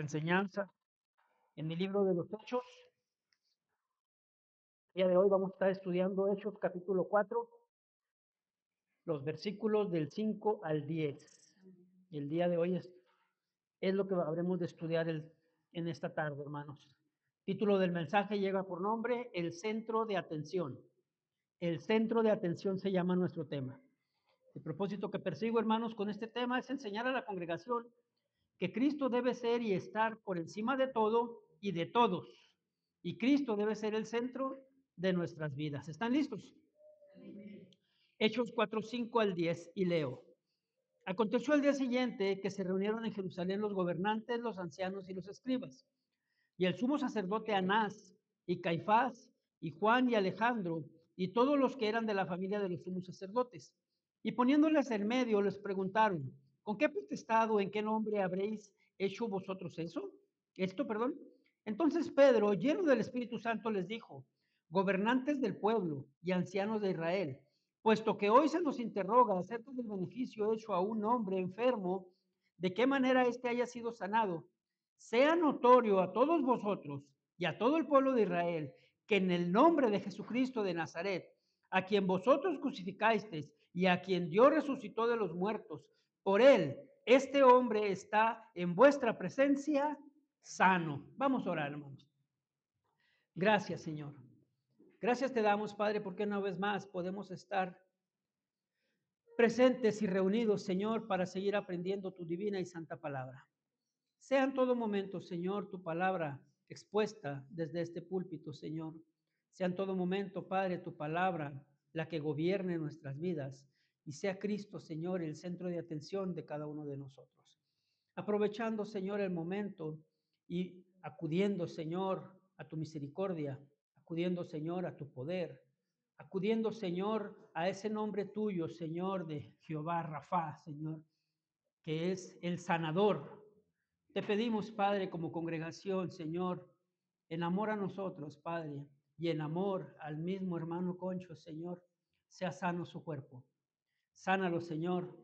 enseñanza en el libro de los Hechos. El día de hoy vamos a estar estudiando Hechos capítulo 4, los versículos del 5 al 10. Y el día de hoy es lo que habremos de estudiar en esta tarde, hermanos. Título del mensaje llega por nombre El centro de atención. El centro de atención se llama nuestro tema. El propósito que persigo, hermanos, con este tema es enseñar a la congregación que Cristo debe ser y estar por encima de todo y de todos. Y Cristo debe ser el centro de nuestras vidas. ¿Están listos? Hechos 4, 5 al 10 y leo. Aconteció al día siguiente que se reunieron en Jerusalén los gobernantes, los ancianos y los escribas. Y el sumo sacerdote Anás y Caifás y Juan y Alejandro y todos los que eran de la familia de los sumos sacerdotes. Y poniéndoles en medio les preguntaron, ¿con qué potestad o en qué nombre habréis hecho vosotros eso? Esto, perdón. Entonces Pedro, lleno del Espíritu Santo, les dijo, gobernantes del pueblo y ancianos de Israel, puesto que hoy se nos interroga acerca del beneficio hecho a un hombre enfermo, de qué manera éste haya sido sanado, sea notorio a todos vosotros y a todo el pueblo de Israel que en el nombre de Jesucristo de Nazaret, a quien vosotros crucificasteis y a quien Dios resucitó de los muertos, por él, este hombre está en vuestra presencia sano. Vamos a orar, hermanos. Gracias, Señor. Gracias te damos, Padre, porque una vez más podemos estar presentes y reunidos, Señor, para seguir aprendiendo tu divina y santa palabra. Sea en todo momento, Señor, tu palabra expuesta desde este púlpito, Señor. Sea en todo momento, Padre, tu palabra la que gobierne nuestras vidas y sea Cristo, Señor, el centro de atención de cada uno de nosotros. Aprovechando, Señor, el momento y acudiendo, Señor, a tu misericordia, acudiendo, Señor, a tu poder, acudiendo, Señor, a ese nombre tuyo, Señor, de Jehová Rafa, Señor, que es el sanador. Te pedimos, Padre, como congregación, Señor, en amor a nosotros, Padre, y en amor al mismo hermano Concho, Señor, sea sano su cuerpo. Sánalo, Señor,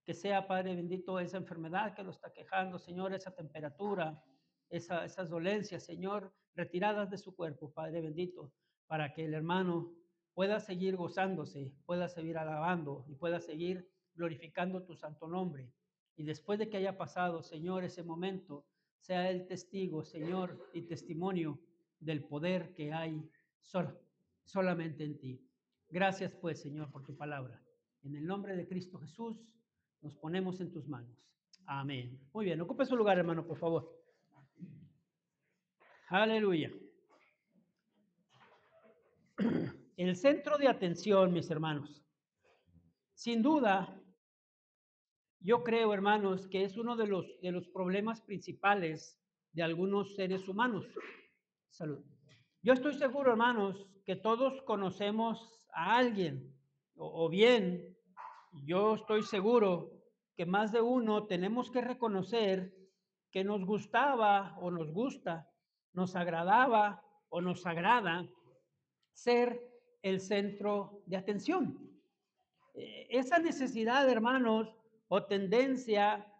que sea, Padre bendito, esa enfermedad que lo está quejando, Señor, esa temperatura, esas dolencias, Señor, retiradas de su cuerpo, Padre bendito, para que el hermano pueda seguir gozándose, pueda seguir alabando y pueda seguir glorificando tu santo nombre. Y después de que haya pasado, Señor, ese momento, sea el testigo, Señor, y testimonio del poder que hay solamente en ti. Gracias, pues, Señor, por tu palabra. En el nombre de Cristo Jesús, nos ponemos en tus manos. Amén. Muy bien, ocupe su lugar, hermano, por favor. Aleluya. El centro de atención, mis hermanos. Sin duda, yo creo, hermanos, que es uno de los problemas principales de algunos seres humanos. Salud. Yo estoy seguro, hermanos, que todos conocemos a alguien, o bien, yo estoy seguro que más de uno tenemos que reconocer que nos gustaba o nos gusta, nos agradaba o nos agrada ser el centro de atención. Esa necesidad, hermanos, o tendencia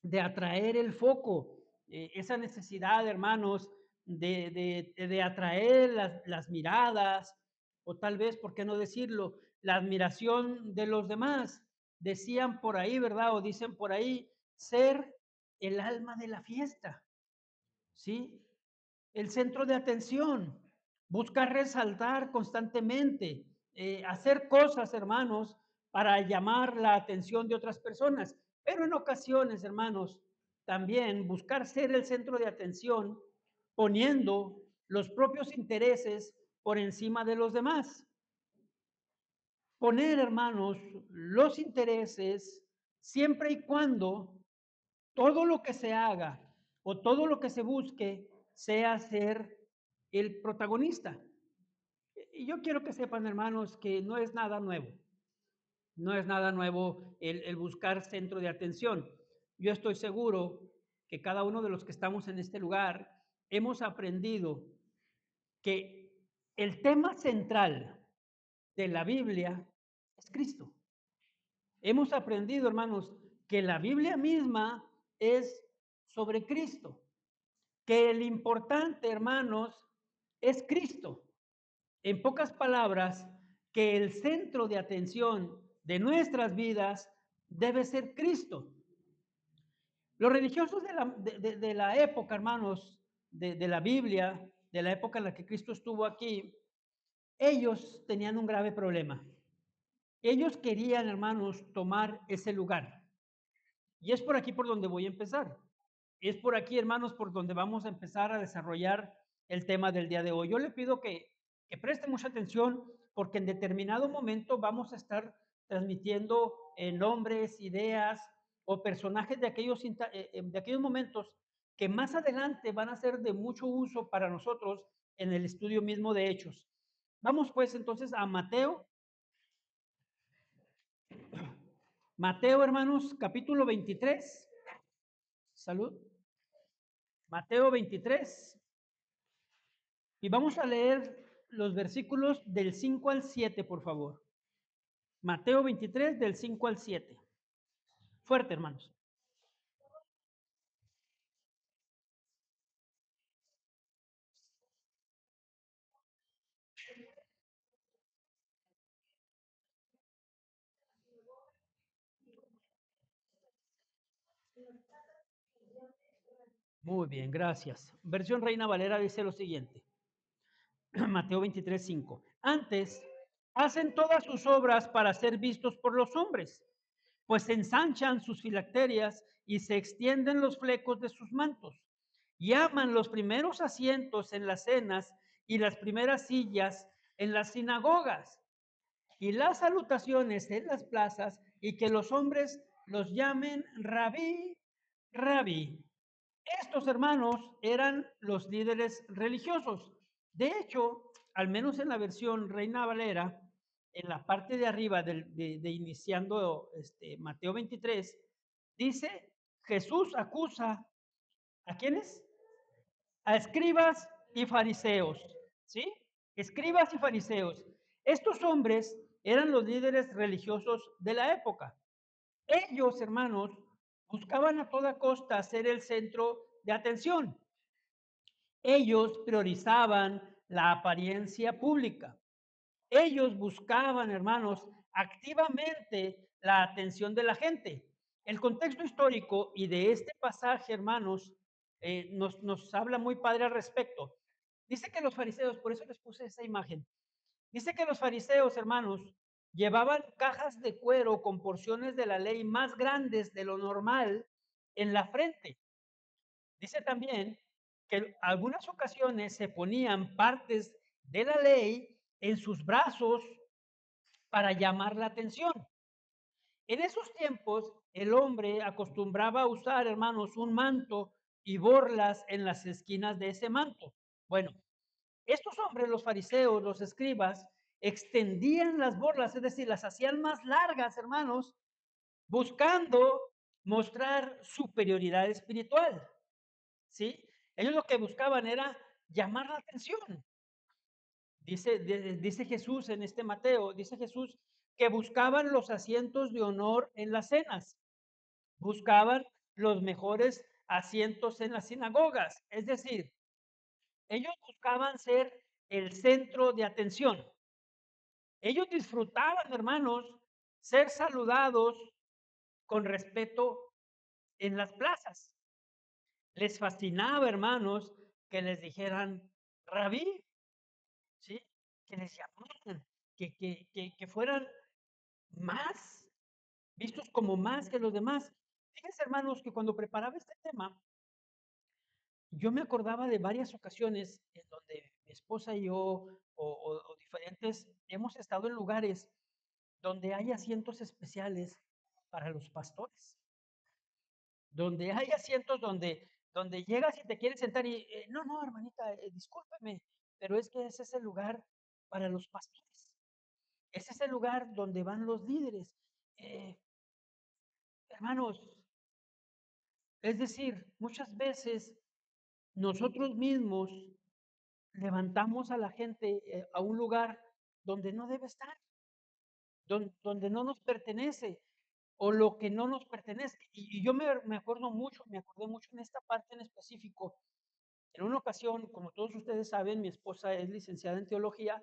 de atraer el foco, esa necesidad, hermanos, de atraer las miradas, o tal vez, ¿por qué no decirlo?, la admiración de los demás. Decían por ahí, ¿verdad? O dicen por ahí, ser el alma de la fiesta, ¿sí? El centro de atención, buscar resaltar constantemente, hacer cosas, hermanos, para llamar la atención de otras personas. Pero en ocasiones, hermanos, también buscar ser el centro de atención poniendo los propios intereses por encima de los demás. Poner, hermanos, los intereses siempre y cuando todo lo que se haga o todo lo que se busque sea ser el protagonista. Y yo quiero que sepan, hermanos, que no es nada nuevo. No es nada nuevo el buscar centro de atención. Yo estoy seguro que cada uno de los que estamos en este lugar hemos aprendido que el tema central de la Biblia es Cristo. Hemos aprendido, hermanos, que la Biblia misma es sobre Cristo, que el importante, hermanos, es Cristo. En pocas palabras, que el centro de atención de nuestras vidas debe ser Cristo. Los religiosos de la época, hermanos, de la Biblia, de la época en la que Cristo estuvo aquí, ellos tenían un grave problema. Ellos querían, hermanos, tomar ese lugar. Y es por aquí por donde voy a empezar. Es por aquí, hermanos, por donde vamos a empezar a desarrollar el tema del día de hoy. Yo le pido que preste mucha atención porque en determinado momento vamos a estar transmitiendo nombres, ideas o personajes de aquellos momentos que más adelante van a ser de mucho uso para nosotros en el estudio mismo de Hechos. Vamos pues entonces a Mateo. Mateo, hermanos, capítulo 23. Salud. Mateo 23. Y vamos a leer los versículos del 5 al 7, por favor. Mateo 23, del 5 al 7. Fuerte, hermanos. Muy bien, gracias. Versión Reina Valera dice lo siguiente. Mateo 23, 5. Antes, hacen todas sus obras para ser vistos por los hombres, pues ensanchan sus filacterias y se extienden los flecos de sus mantos. Llaman los primeros asientos en las cenas y las primeras sillas en las sinagogas y las salutaciones en las plazas y que los hombres los llamen rabí, rabí. Estos hermanos eran los líderes religiosos. De hecho, al menos en la versión Reina Valera, en la parte de arriba de iniciando Mateo 23, dice, Jesús acusa, ¿a quiénes? A escribas y fariseos, ¿sí? Escribas y fariseos. Estos hombres eran los líderes religiosos de la época. Ellos, hermanos, buscaban a toda costa ser el centro de atención. Ellos priorizaban la apariencia pública. Ellos buscaban, hermanos, activamente la atención de la gente. El contexto histórico y de este pasaje, hermanos, nos habla muy padre al respecto. Dice que los fariseos, por eso les puse esa imagen, dice que los fariseos, hermanos, llevaban cajas de cuero con porciones de la ley más grandes de lo normal en la frente. Dice también que en algunas ocasiones se ponían partes de la ley en sus brazos para llamar la atención. En esos tiempos, el hombre acostumbraba a usar, hermanos, un manto y borlas en las esquinas de ese manto. Bueno, estos hombres, los fariseos, los escribas, extendían las borlas, es decir, las hacían más largas, hermanos, buscando mostrar superioridad espiritual, ¿sí? Ellos lo que buscaban era llamar la atención. Dice Jesús en este Mateo, dice Jesús que buscaban los asientos de honor en las cenas, buscaban los mejores asientos en las sinagogas, es decir, ellos buscaban ser el centro de atención. Ellos disfrutaban, hermanos, ser saludados con respeto en las plazas. Les fascinaba, hermanos, que les dijeran rabí, ¿sí? Que les llamaran, que fueran más, vistos como más que los demás. Fíjense, hermanos, que cuando preparaba este tema, yo me acordaba de varias ocasiones en donde mi esposa y yo o diferentes hemos estado en lugares donde hay asientos especiales para los pastores, donde hay asientos donde llegas y te quieres sentar y, no, no, hermanita, discúlpeme, pero es que ese es el lugar para los pastores. Ese es el lugar donde van los líderes. Eh, hermanos, es decir, muchas veces nosotros mismos levantamos a la gente a un lugar donde no debe estar, donde no nos pertenece. o lo que no nos pertenece. Y yo me acordé mucho en esta parte en específico. En una ocasión, como todos ustedes saben, mi esposa es licenciada en teología,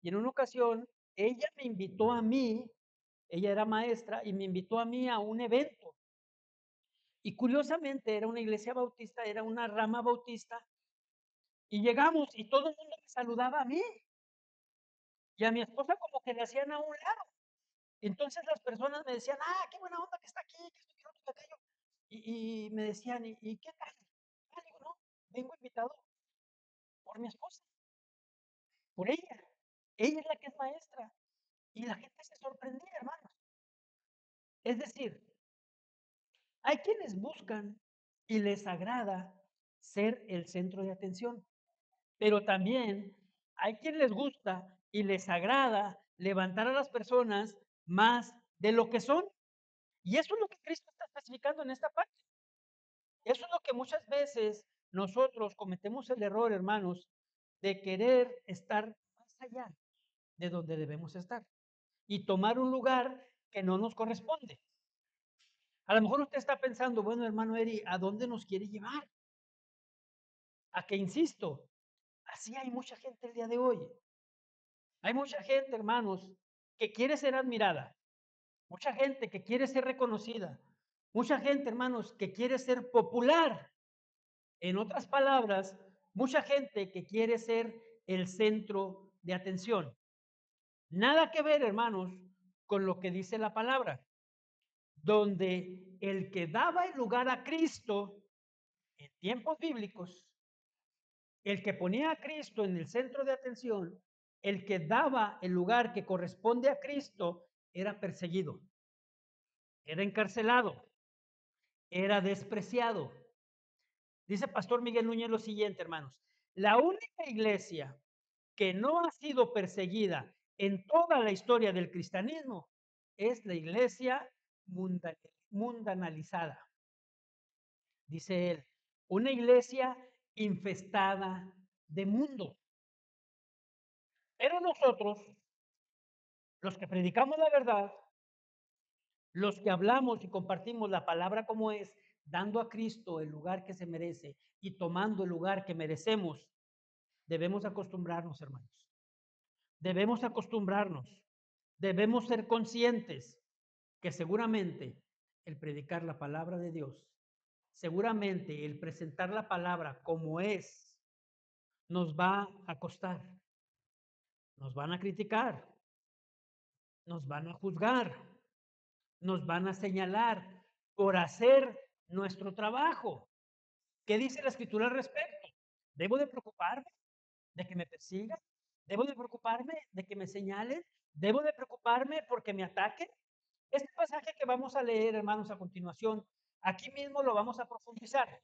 y en una ocasión ella me invitó a mí, ella era maestra, y me invitó a mí a un evento. Y curiosamente era una iglesia bautista, era una rama bautista, y llegamos y todo el mundo me saludaba a mí, y a mi esposa como que le hacían a un lado. Entonces las personas me decían, qué buena onda que está aquí, que esto, que lo otro, que aquello. Y me decían, ¿y qué tal? Digo, no, vengo invitado por mi esposa, por ella. Ella es la que es maestra. Y la gente se sorprendía, hermanos. Es decir, hay quienes buscan y les agrada ser el centro de atención, pero también hay quienes les gusta y les agrada levantar a las personas más de lo que son. Y eso es lo que Cristo está especificando en esta parte. Eso es lo que muchas veces nosotros cometemos el error, hermanos, de querer estar más allá de donde debemos estar y tomar un lugar que no nos corresponde. A lo mejor usted está pensando, bueno, hermano Eri, ¿a dónde nos quiere llevar? A que, insisto, así hay mucha gente el día de hoy. Hay mucha gente, hermanos, que quiere ser admirada, mucha gente que quiere ser reconocida, mucha gente, hermanos, que quiere ser popular. En otras palabras, mucha gente que quiere ser el centro de atención. Nada que ver, hermanos, con lo que dice la palabra, donde el que daba el lugar a Cristo en tiempos bíblicos, el que ponía a Cristo en el centro de atención, el que daba el lugar que corresponde a Cristo, era perseguido, era encarcelado, era despreciado. Dice Pastor Miguel Núñez lo siguiente, hermanos: la única iglesia que no ha sido perseguida en toda la historia del cristianismo es la iglesia mundanalizada. Dice él, una iglesia infestada de mundo. Pero nosotros, los que predicamos la verdad, los que hablamos y compartimos la palabra como es, dando a Cristo el lugar que se merece y tomando el lugar que merecemos, debemos acostumbrarnos, hermanos. Debemos acostumbrarnos. Debemos ser conscientes que seguramente el predicar la palabra de Dios, seguramente el presentar la palabra como es, nos va a costar. Nos van a criticar, nos van a juzgar, nos van a señalar por hacer nuestro trabajo. ¿Qué dice la Escritura al respecto? ¿Debo de preocuparme de que me persigan? ¿Debo de preocuparme de que me señalen? ¿Debo de preocuparme porque me ataquen? Este pasaje que vamos a leer, hermanos, a continuación, aquí mismo lo vamos a profundizar,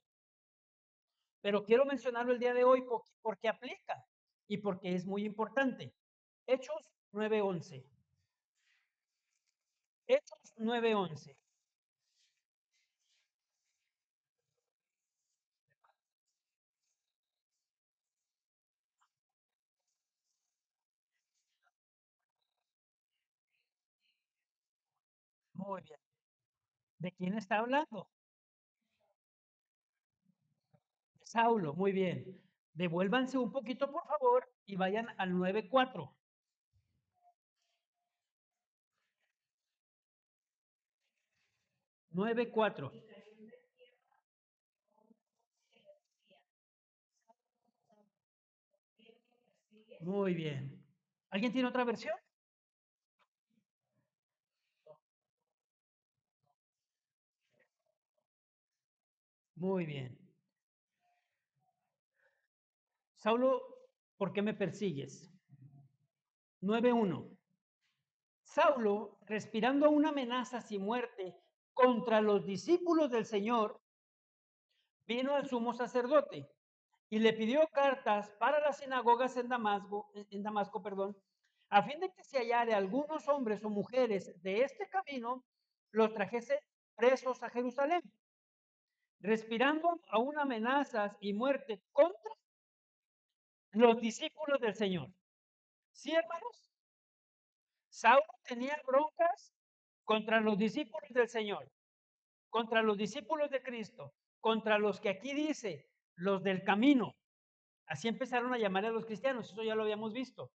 pero quiero mencionarlo el día de hoy porque aplica y porque es muy importante. Hechos 9:11. Hechos 9:11. Muy bien. ¿De quién está hablando? De Saulo, muy bien. Devuélvanse un poquito, por favor, y vayan al 9:4. 9:4. Muy bien. ¿Alguien tiene otra versión? Muy bien. Saulo, ¿por qué me persigues? 9:1. Saulo, respirando una amenaza sin muerte contra los discípulos del Señor, vino al sumo sacerdote y le pidió cartas para las sinagogas en Damasco, perdón, a fin de que si hallare algunos hombres o mujeres de este camino, los trajese presos a Jerusalén, respirando aún amenazas y muerte contra los discípulos del Señor. ¿Sí, hermanos? Saulo tenía broncas contra los discípulos del Señor, contra los discípulos de Cristo, contra los que aquí dice, los del camino. Así empezaron a llamar a los cristianos, eso ya lo habíamos visto.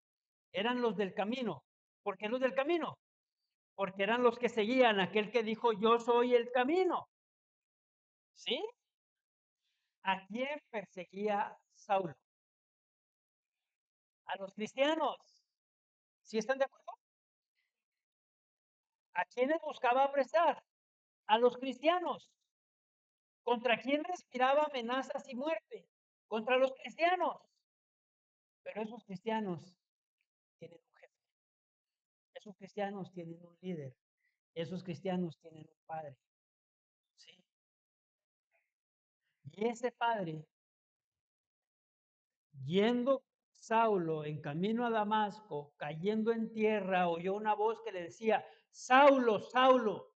Eran los del camino. ¿Por qué los del camino? Porque eran los que seguían a aquel que dijo, yo soy el camino. ¿Sí? ¿A quién perseguía Saulo? A los cristianos. ¿Sí están de acuerdo? ¿A quiénes buscaba apresar? A los cristianos. ¿Contra quién respiraba amenazas y muerte? Contra los cristianos. Pero esos cristianos tienen un jefe. Esos cristianos tienen un líder. Esos cristianos tienen un padre. ¿Sí? Y ese padre, yendo Saulo en camino a Damasco, cayendo en tierra, oyó una voz que le decía, Saulo, Saulo,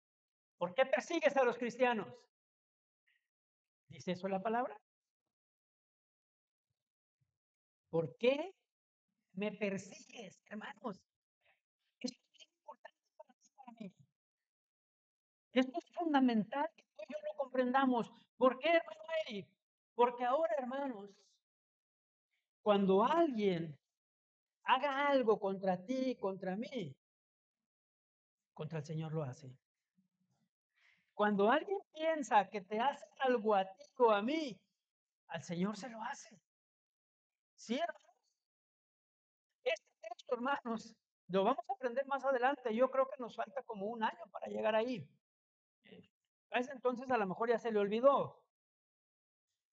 ¿por qué persigues a los cristianos? ¿Dice eso la palabra? ¿Por qué me persigues, hermanos? Esto es importante para ti, para mí. Esto es fundamental que tú y yo lo comprendamos. ¿Por qué, hermano Eric? Porque ahora, hermanos, cuando alguien haga algo contra ti, contra mí, contra el Señor lo hace. Cuando alguien piensa que te hace algo a ti o a mí, al Señor se lo hace. ¿Sí, hermanos? Este texto, hermanos, lo vamos a aprender más adelante. Yo creo que nos falta como un año para llegar ahí. A ese entonces a lo mejor ya se le olvidó,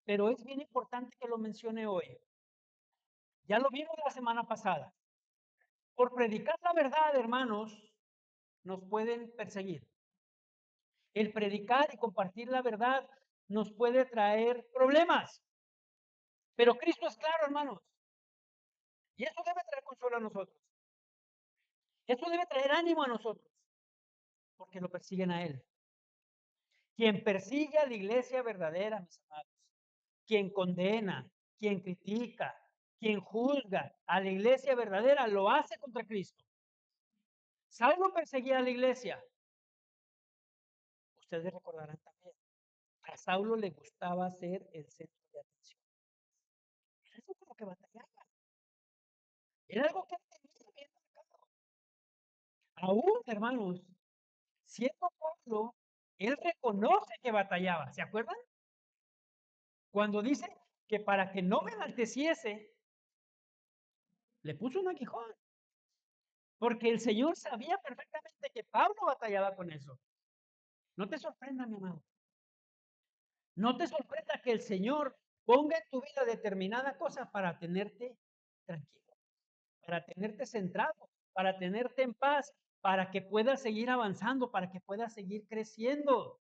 pero es bien importante que lo mencione hoy. Ya lo vimos la semana pasada. Por predicar la verdad, hermanos, nos pueden perseguir. El predicar y compartir la verdad nos puede traer problemas. Pero Cristo es claro, hermanos. Y eso debe traer consuelo a nosotros. Eso debe traer ánimo a nosotros. Porque lo persiguen a Él. Quien persigue a la iglesia verdadera, mis amados. Quien condena, quien critica, quien juzga a la iglesia verdadera, lo hace contra Cristo. Saulo perseguía a la iglesia. Ustedes recordarán también. A Saulo le gustaba ser el centro de atención. Era algo como que batallaba. Era algo que él tenía bien marcado. Aún, hermanos, siendo Pablo, él reconoce que batallaba. ¿Se acuerdan? Cuando dice que para que no me enalteciese, le puso un aguijón. Porque el Señor sabía perfectamente que Pablo batallaba con eso. No te sorprenda, mi amado. No te sorprenda que el Señor ponga en tu vida determinada cosa para tenerte tranquilo, para tenerte centrado, para tenerte en paz, para que puedas seguir avanzando, para que puedas seguir creciendo.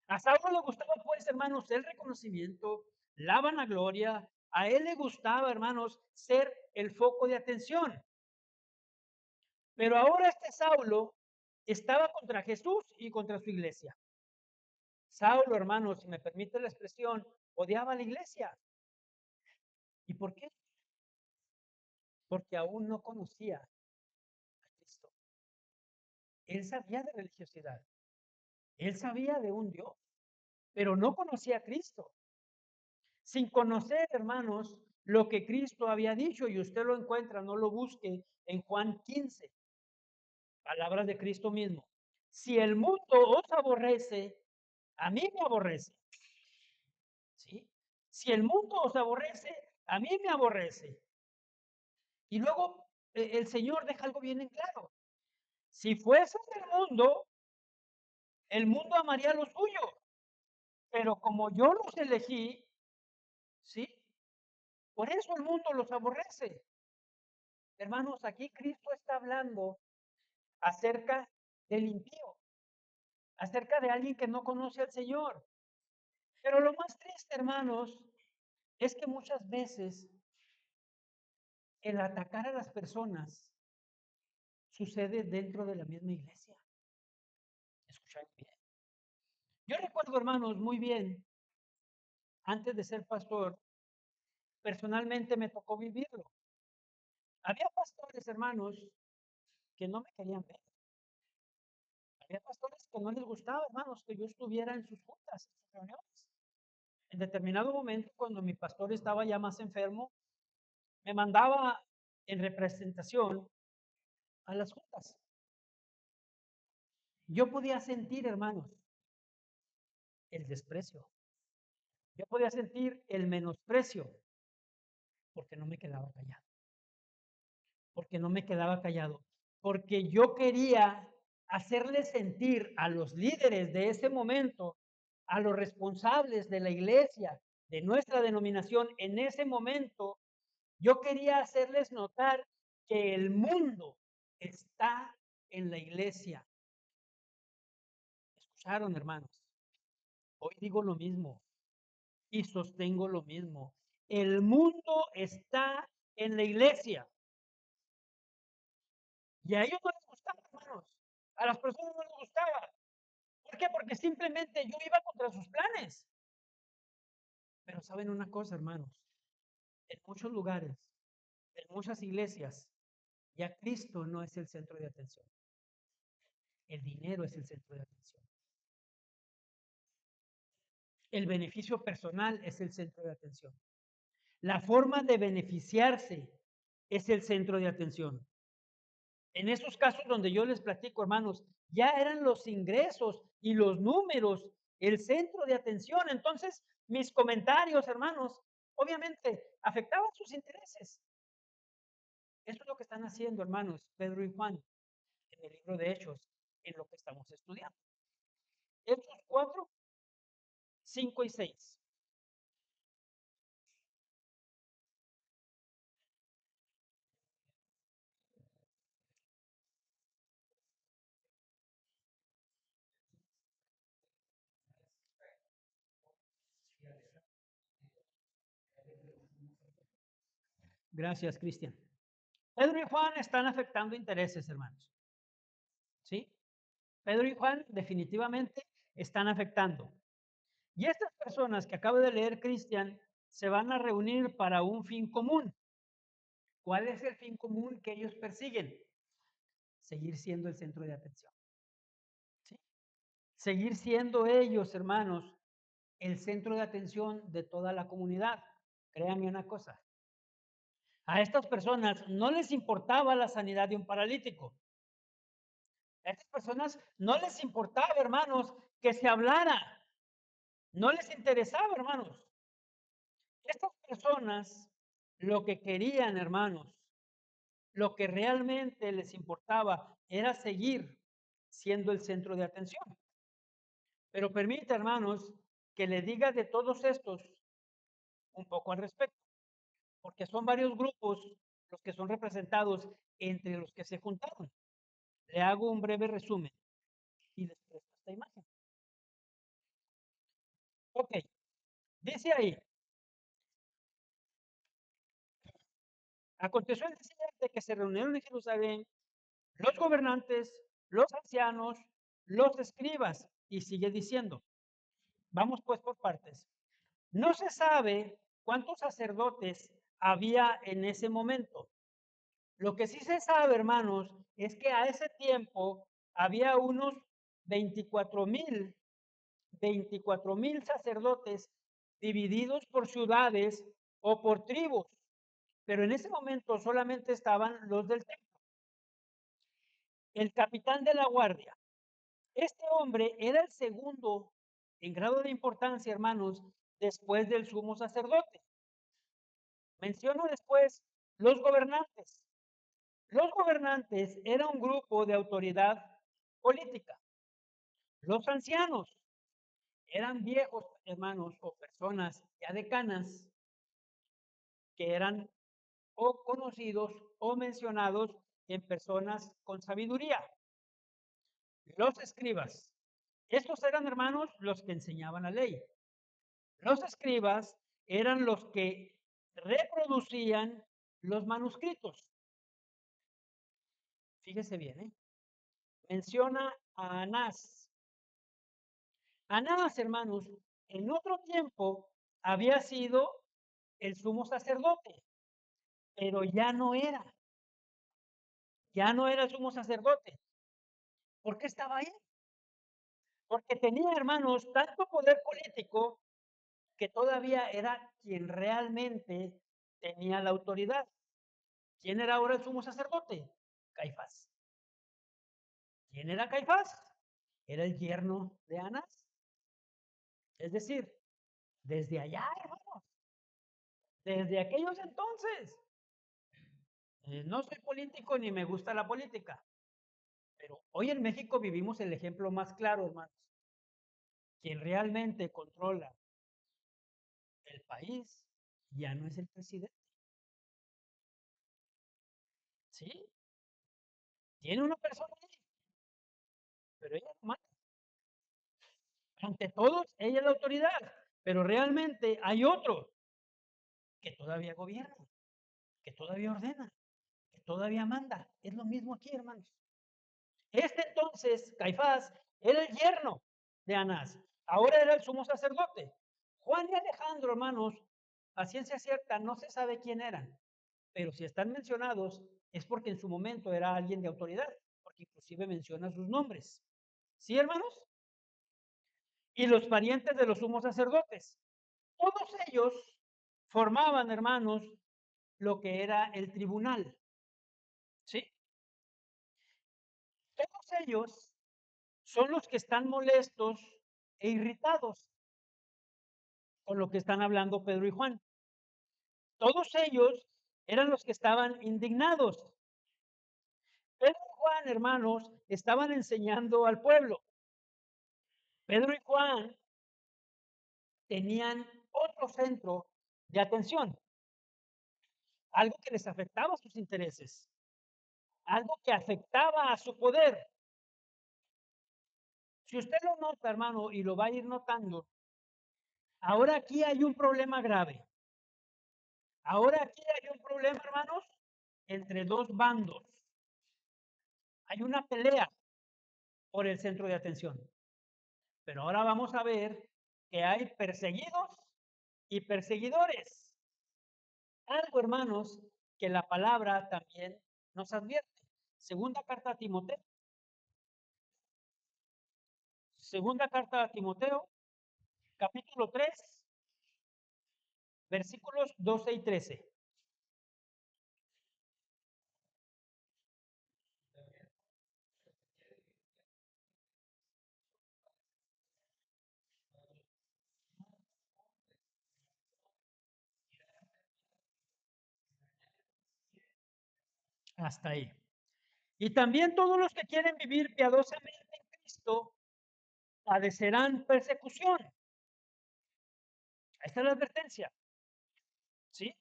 A Saulo le gustaba, pues, hermanos, el reconocimiento, la vanagloria. A él le gustaba, hermanos, ser el foco de atención. Pero ahora este Saulo estaba contra Jesús y contra su iglesia. Saulo, hermanos, si me permite la expresión, odiaba a la iglesia. ¿Y por qué? Porque aún no conocía a Cristo. Él sabía de religiosidad. Él sabía de un Dios, pero no conocía a Cristo. Sin conocer, hermanos, lo que Cristo había dicho, y usted lo encuentra, no lo busque, en Juan 15, palabras de Cristo mismo. Si el mundo os aborrece, a mí me aborrece. ¿Sí? Si el mundo os aborrece, a mí me aborrece. Y luego el Señor deja algo bien en claro. Si fuese el mundo amaría lo suyo. Pero como yo los elegí, ¿sí? Por eso el mundo los aborrece. Hermanos, aquí Cristo está hablando acerca del impío, acerca de alguien que no conoce al Señor. Pero lo más triste, hermanos, es que muchas veces el atacar a las personas sucede dentro de la misma iglesia. Escuchad bien. Yo recuerdo, hermanos, muy bien, antes de ser pastor, personalmente me tocó vivirlo. Había pastores, hermanos, que no me querían ver. Había pastores que no les gustaba, hermanos, que yo estuviera en sus juntas, en sus reuniones. En determinado momento, cuando mi pastor estaba ya más enfermo, me mandaba en representación a las juntas. Yo podía sentir, hermanos, el desprecio. Yo podía sentir el menosprecio porque no me quedaba callado. Porque no me quedaba callado. Porque yo quería hacerle sentir a los líderes de ese momento, a los responsables de la iglesia, de nuestra denominación en ese momento, yo quería hacerles notar que el mundo está en la iglesia. ¿Escucharon, hermanos? Hoy digo lo mismo y sostengo lo mismo. El mundo está en la iglesia. Y a ellos no les gustaba, hermanos. A las personas no les gustaba. ¿Por qué? Porque simplemente yo iba contra sus planes. Pero saben una cosa, hermanos, en muchos lugares, en muchas iglesias, ya Cristo no es el centro de atención. El dinero es el centro de atención. El beneficio personal es el centro de atención. La forma de beneficiarse es el centro de atención. En esos casos donde yo les platico, hermanos, ya eran los ingresos y los números el centro de atención. Entonces, mis comentarios, hermanos, obviamente afectaban sus intereses. Eso es lo que están haciendo, hermanos, Pedro y Juan, en el libro de Hechos, en lo que estamos estudiando. Hechos 4, 5 y 6. Gracias, Cristian. Pedro y Juan están afectando intereses, hermanos. ¿Sí? Pedro y Juan definitivamente están afectando. Y estas personas que acabo de leer, Cristian, se van a reunir para un fin común. ¿Cuál es el fin común que ellos persiguen? Seguir siendo el centro de atención. ¿Sí? Seguir siendo ellos, hermanos, el centro de atención de toda la comunidad. Créanme una cosa. A estas personas no les importaba la sanidad de un paralítico. A estas personas no les importaba, hermanos, que se hablara. No les interesaba, hermanos. Estas personas lo que querían, hermanos, lo que realmente les importaba era seguir siendo el centro de atención. Pero permita, hermanos, que le diga de todos estos un poco al respecto, porque son varios grupos los que son representados entre los que se juntaron. Le hago un breve resumen y les presto esta imagen. Ok, dice ahí, aconteció el día siguiente que se reunieron en Jerusalén los gobernantes, los ancianos, los escribas, y sigue diciendo, vamos pues por partes. No se sabe cuántos sacerdotes había en ese momento. Lo que sí se sabe, hermanos, es que a ese tiempo había unos 24,000 sacerdotes divididos por ciudades o por tribus, pero en ese momento solamente estaban los del templo. El capitán de la guardia. Este hombre era el segundo en grado de importancia, hermanos, después del sumo sacerdote. Menciono después los gobernantes. Los gobernantes era un grupo de autoridad política. Los ancianos eran viejos, hermanos, o personas ya decanas que eran o conocidos o mencionados en personas con sabiduría. Los escribas. Estos eran, hermanos, los que enseñaban la ley. Los escribas eran los que reproducían los manuscritos. Fíjese bien, ¿eh? Menciona a Anás. Anás, hermanos, en otro tiempo había sido el sumo sacerdote, pero ya no era el sumo sacerdote. ¿Por qué estaba ahí? porque tenía, hermanos, tanto poder político que todavía era quien realmente tenía la autoridad. ¿Quién era ahora el sumo sacerdote? Caifás. ¿Quién era Caifás? Era el yerno de Anás. Es decir, desde allá, hermanos, desde aquellos entonces. No soy político ni me gusta la política, pero hoy en México vivimos el ejemplo más claro, hermanos. Quien realmente controla el país ya no es el presidente, ¿sí? Tiene una persona ahí, pero ella no manda. Ante todos, ella es la autoridad, pero realmente hay otro que todavía gobierna, que todavía ordena, que todavía manda. Es lo mismo aquí, hermanos. Este entonces, Caifás, era el yerno de Anás. Ahora era el sumo sacerdote. Juan y Alejandro, hermanos, a ciencia cierta no se sabe quién eran, pero si están mencionados es porque en su momento era alguien de autoridad, porque inclusive menciona sus nombres. ¿Sí, hermanos? Y los parientes de los sumos sacerdotes. Todos ellos formaban, hermanos, lo que era el tribunal. ¿Sí? Todos ellos son los que están molestos e irritados con lo que están hablando Pedro y Juan. Todos ellos eran los que estaban indignados. Pedro y Juan, hermanos, estaban enseñando al pueblo. Pedro y Juan tenían otro centro de atención, algo que les afectaba a sus intereses, algo que afectaba a su poder. Si usted lo nota, hermano, y lo va a ir notando, ahora aquí hay un problema grave. Ahora aquí hay un problema, hermanos, entre dos bandos. Hay una pelea por el centro de atención. Pero ahora vamos a ver que hay perseguidos y perseguidores. Algo, hermanos, que la palabra también nos advierte. Segunda carta a Timoteo. Segunda carta a Timoteo, capítulo 3, versículos 12 y 13. Hasta ahí. Y también todos los que quieren vivir piadosamente en Cristo padecerán persecución. Esta es la advertencia, ¿sí?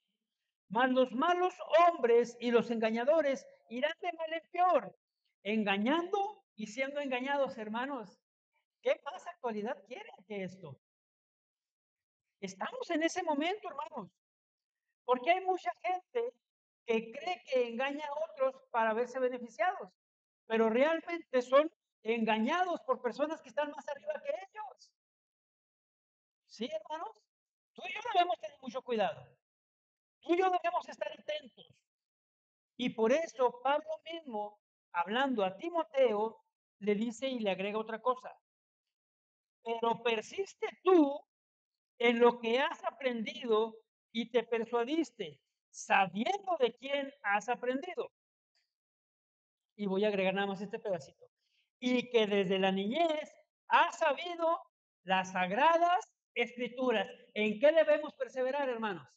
Mas los malos hombres y los engañadores irán de mal en peor, engañando y siendo engañados, hermanos. ¿Qué más actualidad quieren que esto? Estamos en ese momento, hermanos, porque hay mucha gente que cree que engaña a otros para verse beneficiados, pero realmente son engañados por personas que están más arriba que ellos. ¿Sí, hermanos? Tú y yo debemos tener mucho cuidado. Tú y yo debemos estar atentos. Y por eso Pablo mismo, hablando a Timoteo, le dice y le agrega otra cosa. Pero persiste tú en lo que has aprendido y te persuadiste, sabiendo de quién has aprendido. Y voy a agregar nada más este pedacito. Y que desde la niñez has sabido las sagradas escrituras. ¿En qué debemos perseverar, hermanos?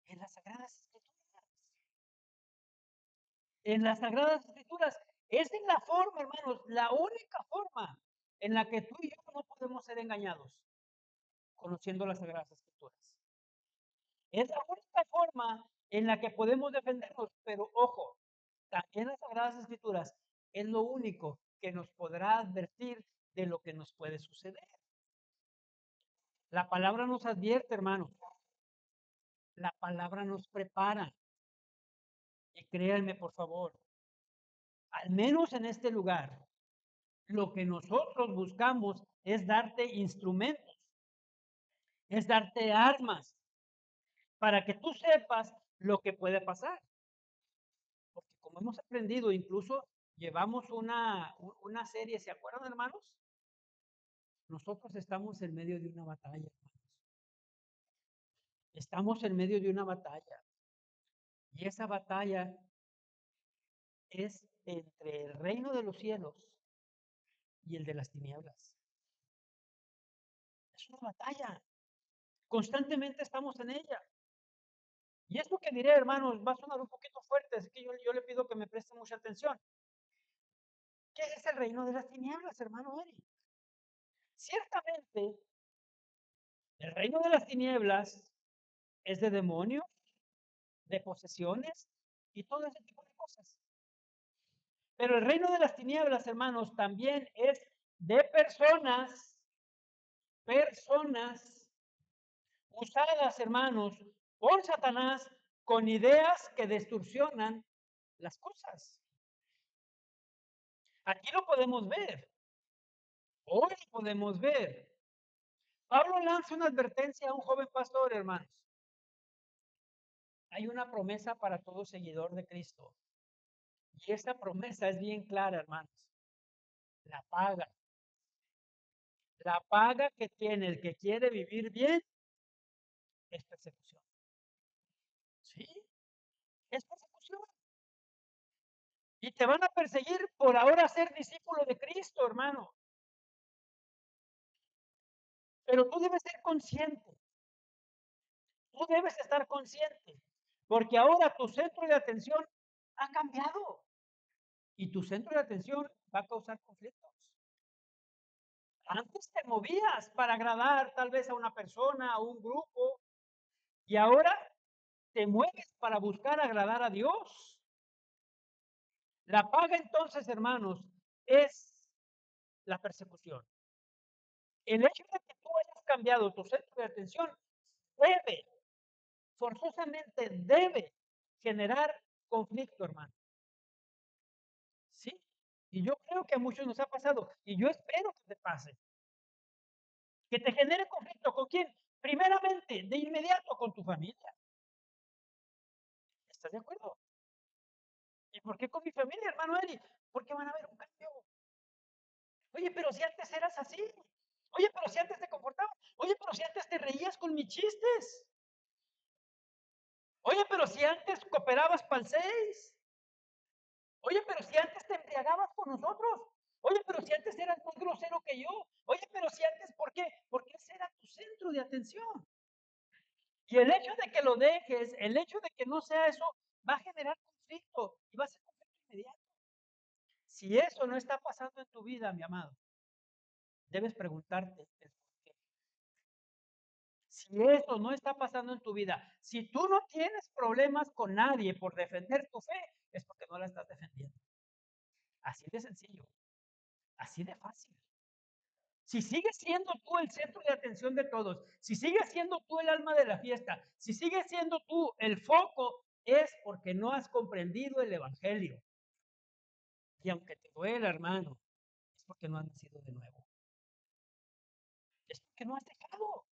En las sagradas escrituras. En las sagradas escrituras. Esa es la forma, hermanos, la única forma en la que tú y yo no podemos ser engañados, conociendo las sagradas escrituras. Es la única forma en la que podemos defendernos, pero ojo, también las Sagradas Escrituras es lo único que nos podrá advertir de lo que nos puede suceder. La palabra nos advierte, hermanos. La palabra nos prepara. Y créanme, por favor, al menos en este lugar, lo que nosotros buscamos es darte instrumentos, es darte armas para que tú sepas lo que puede pasar. Porque como hemos aprendido, incluso llevamos una serie, ¿se acuerdan, hermanos? Nosotros estamos en medio de una batalla, hermanos. Estamos en medio de una batalla. Y esa batalla es entre el reino de los cielos y el de las tinieblas. Es una batalla. Constantemente estamos en ella. Y esto que diré, hermanos, va a sonar un poquito fuerte, así que yo le pido que me presten mucha atención. ¿Qué es el reino de las tinieblas, hermano Eri? Ciertamente, el reino de las tinieblas es de demonios, de posesiones y todo ese tipo de cosas. Pero el reino de las tinieblas, hermanos, también es de personas usadas, hermanos, por Satanás con ideas que distorsionan las cosas. Aquí lo podemos ver. Hoy lo podemos ver. Pablo lanza una advertencia a un joven pastor, hermanos. Hay una promesa para todo seguidor de Cristo. Y esa promesa es bien clara, hermanos. La paga. La paga que tiene el que quiere vivir bien es persecución. ¿Sí? Es persecución. Y te van a perseguir por ahora ser discípulo de Cristo, hermano. Pero tú debes ser consciente. Tú debes estar consciente. Porque ahora tu centro de atención ha cambiado. Y tu centro de atención va a causar conflictos. Antes te movías para agradar tal vez a una persona, a un grupo, y ahora te mueves para buscar agradar a Dios. La paga entonces, hermanos, es la persecución. El hecho de que tú hayas cambiado tu centro de atención debe, forzosamente debe generar conflicto, hermano. ¿Sí? Y yo creo que a muchos nos ha pasado, y yo espero que te pase. Que te genere conflicto, ¿con quién? Primeramente, de inmediato con tu familia. ¿Estás de acuerdo? ¿Y por qué con mi familia, hermano Eli? Porque van a haber un cambio. Oye, pero si antes eras así. Oye, pero si antes te comportabas. Oye, pero si antes te reías con mis chistes. Oye, pero si antes cooperabas para el 6. Oye, pero si antes te embriagabas con nosotros. Oye, pero si antes eras más grosero que yo. Oye, pero si antes, ¿por qué? Porque ese era tu centro de atención. Y el hecho de que lo dejes, el hecho de que no sea eso, va a generar conflicto y va a ser conflicto inmediato. Si eso no está pasando en tu vida, mi amado, debes preguntarte el por qué. Si eso no está pasando en tu vida, si tú no tienes problemas con nadie por defender tu fe, es porque no la estás defendiendo. Así de sencillo, así de fácil. Si sigues siendo tú el centro de atención de todos, si sigues siendo tú el alma de la fiesta, si sigues siendo tú el foco, es porque no has comprendido el Evangelio. Y aunque te duela, hermano, es porque no has nacido de nuevo. Es porque no has dejado.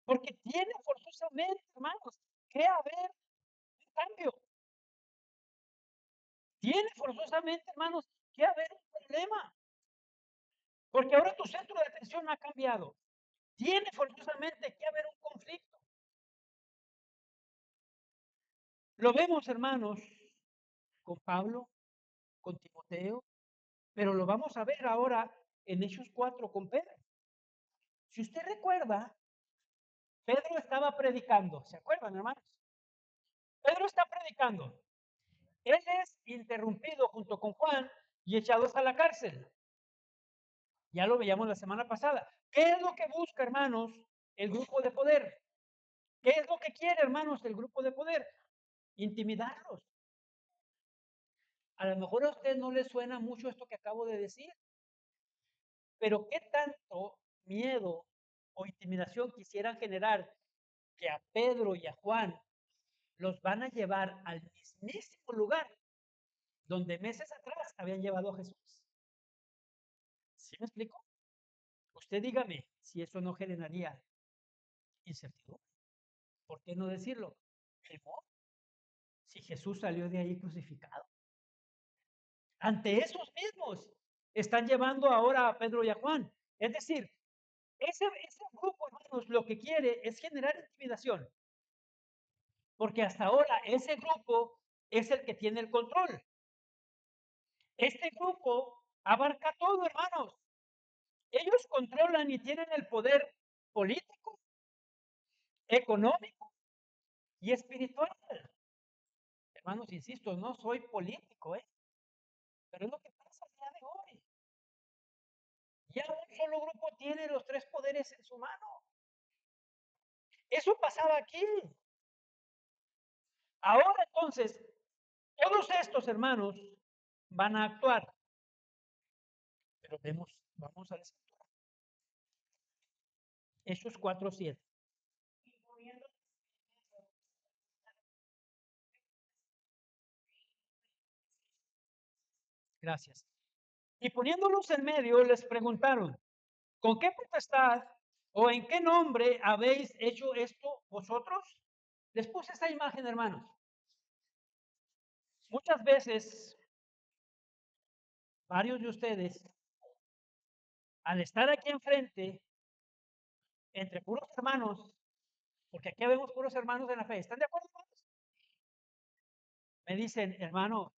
Porque tiene forzosamente, hermanos, que haber un cambio. Tiene forzosamente, hermanos, que haber un problema. Porque ahora tu centro de atención ha cambiado. Tiene forzosamente que haber un conflicto. Lo vemos, hermanos, con Pablo, con Timoteo, pero lo vamos a ver ahora en Hechos 4 con Pedro. Si usted recuerda, Pedro estaba predicando, ¿se acuerdan, hermanos? Pedro está predicando. Él es interrumpido junto con Juan y echados a la cárcel. Ya lo veíamos la semana pasada. ¿Qué es lo que busca, hermanos, el grupo de poder? ¿Qué es lo que quiere, hermanos, el grupo de poder? Intimidarlos. A lo mejor a usted no le suena mucho esto que acabo de decir, pero ¿qué tanto miedo o intimidación quisieran generar que a Pedro y a Juan los van a llevar al mismísimo lugar donde meses atrás habían llevado a Jesús? ¿Sí me explico? Usted dígame si eso no generaría incertidumbre. ¿Por qué no decirlo? Temor. Si Jesús salió de ahí crucificado. ante esos mismos están llevando ahora a Pedro y a Juan. Es decir, ese grupo, hermanos, lo que quiere es generar intimidación, porque hasta ahora ese grupo es el que tiene el control. Este grupo abarca todo, hermanos. Ellos controlan y tienen el poder político, económico y espiritual. Hermanos, insisto, no soy político, pero es lo que pasa el día de hoy. Ya un solo grupo tiene los tres poderes en su mano. Eso pasaba aquí. Ahora entonces, todos estos hermanos van a actuar. Pero vamos a la escritura. Hechos 4:7. Gracias. Y poniéndolos en medio, les preguntaron, ¿con qué potestad o en qué nombre habéis hecho esto vosotros? Les puse esta imagen, hermanos. Muchas veces, varios de ustedes, al estar aquí enfrente, entre puros hermanos, porque aquí vemos puros hermanos en la fe, ¿están de acuerdo, hermanos? Me dicen, hermano,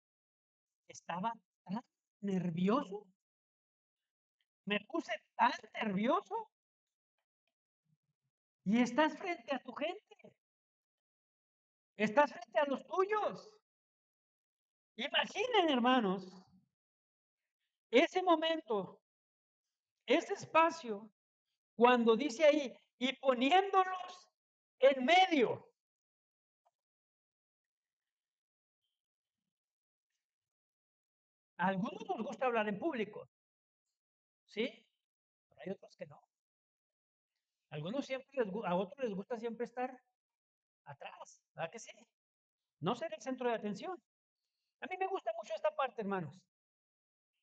estaba tan nervioso, me puse tan nervioso, y estás frente a tu gente, estás frente a los tuyos. Imaginen, hermanos, ese momento, ese espacio, cuando dice ahí, y poniéndolos en medio. A algunos nos gusta hablar en público, ¿sí? Pero hay otros que no. Algunos siempre a otros les gusta siempre estar atrás, ¿verdad que sí? No ser el centro de atención. A mí me gusta mucho esta parte, hermanos,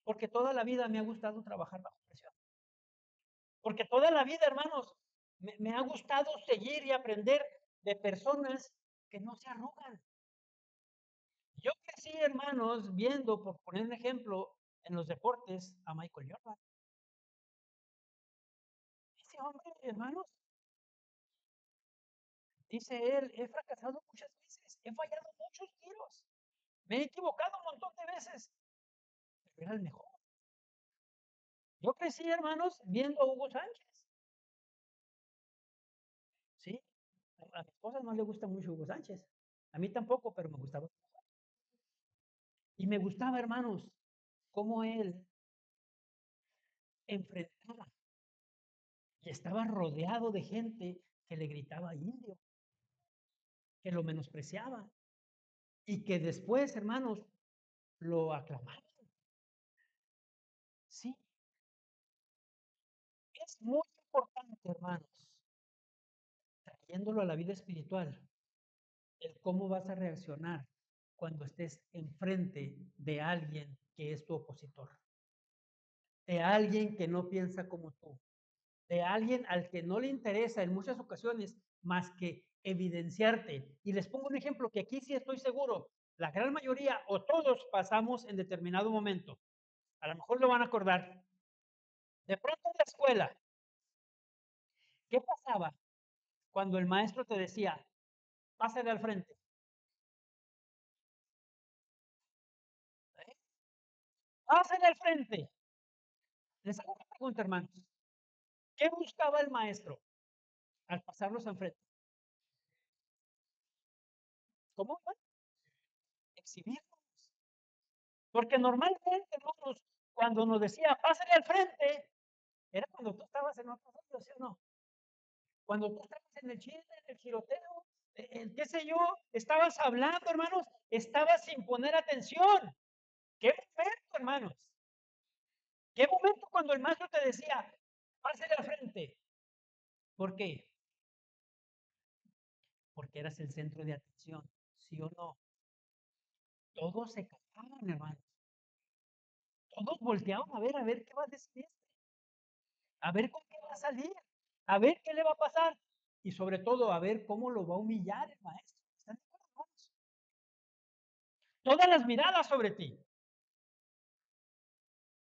porque toda la vida me ha gustado trabajar bajo presión. Porque toda la vida, hermanos, me ha gustado seguir y aprender de personas que no se arrugan. Yo crecí, hermanos, viendo, por poner un ejemplo, en los deportes a Michael Jordan. Ese hombre, hermanos, dice él, he fracasado muchas veces, he fallado muchos tiros, me he equivocado un montón de veces, pero era el mejor. Yo crecí, hermanos, viendo a Hugo Sánchez, ¿sí? A mi esposa no le gusta mucho Hugo Sánchez, a mí tampoco, pero me gustaba. Y me gustaba, hermanos, cómo él enfrentaba y estaba rodeado de gente que le gritaba indio, que lo menospreciaba y que después, hermanos, lo aclamaban. Sí, es muy importante, hermanos, trayéndolo a la vida espiritual, el cómo vas a reaccionar cuando estés enfrente de alguien que es tu opositor, de alguien que no piensa como tú, de alguien al que no le interesa en muchas ocasiones más que evidenciarte. Y les pongo un ejemplo que aquí sí estoy seguro, la gran mayoría o todos pasamos en determinado momento. A lo mejor lo van a acordar. De pronto en la escuela, ¿qué pasaba cuando el maestro te decía, pásale al frente? ¿Eh? Pásale al frente. Les hago una pregunta, hermanos. ¿Qué buscaba el maestro al pasarlos al frente? ¿Cómo? Exhibirnos. Porque normalmente, hermanos, cuando nos decía, pásale al frente, era cuando tú estabas en otro rollo, ¿sí o no? Cuando tú estabas en el chisme, en el giroteo, qué sé yo, estabas hablando, hermanos, estabas sin poner atención. ¿Qué momento, hermanos? ¿Qué momento cuando el maestro te decía, pásale al frente? ¿Por qué? Porque eras el centro de atención, ¿sí o no? Todos se callaban, hermanos. Todos volteaban a ver qué va a decir este, a ver con qué va a salir, a ver qué le va a pasar y sobre todo a ver cómo lo va a humillar el maestro. ¿Están de acuerdo, hermanos? Todas las miradas sobre ti.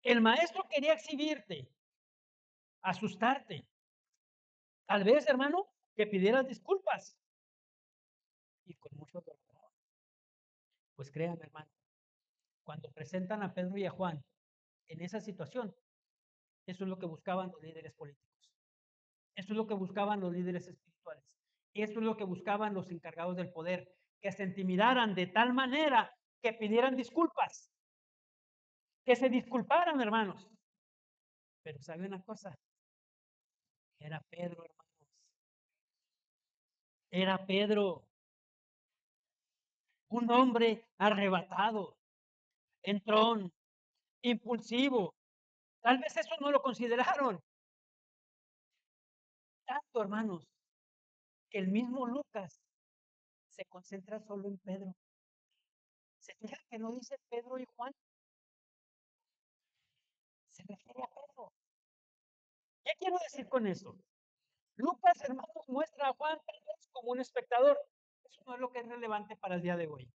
El maestro quería exhibirte, asustarte. Tal vez, hermano, que pidieras disculpas. Y con mucho dolor. Pues créame, hermano, cuando presentan a Pedro y a Juan en esa situación, eso es lo que buscaban los líderes políticos. Eso es lo que buscaban los líderes espirituales. Eso es lo que buscaban los encargados del poder, que se intimidaran de tal manera que pidieran disculpas, que se disculparan, hermanos. Pero ¿sabe una cosa? Era Pedro, hermanos. Era Pedro, un hombre arrebatado, entrón, impulsivo. Tal vez eso no lo consideraron tanto, hermanos, que el mismo Lucas se concentra solo en Pedro. Se fija que no dice Pedro y Juan, se refiere a Pedro. ¿Qué quiero decir con eso? Lucas, hermanos, muestra a Juan tal vez como un espectador. Eso no es lo que es relevante para el día de hoy.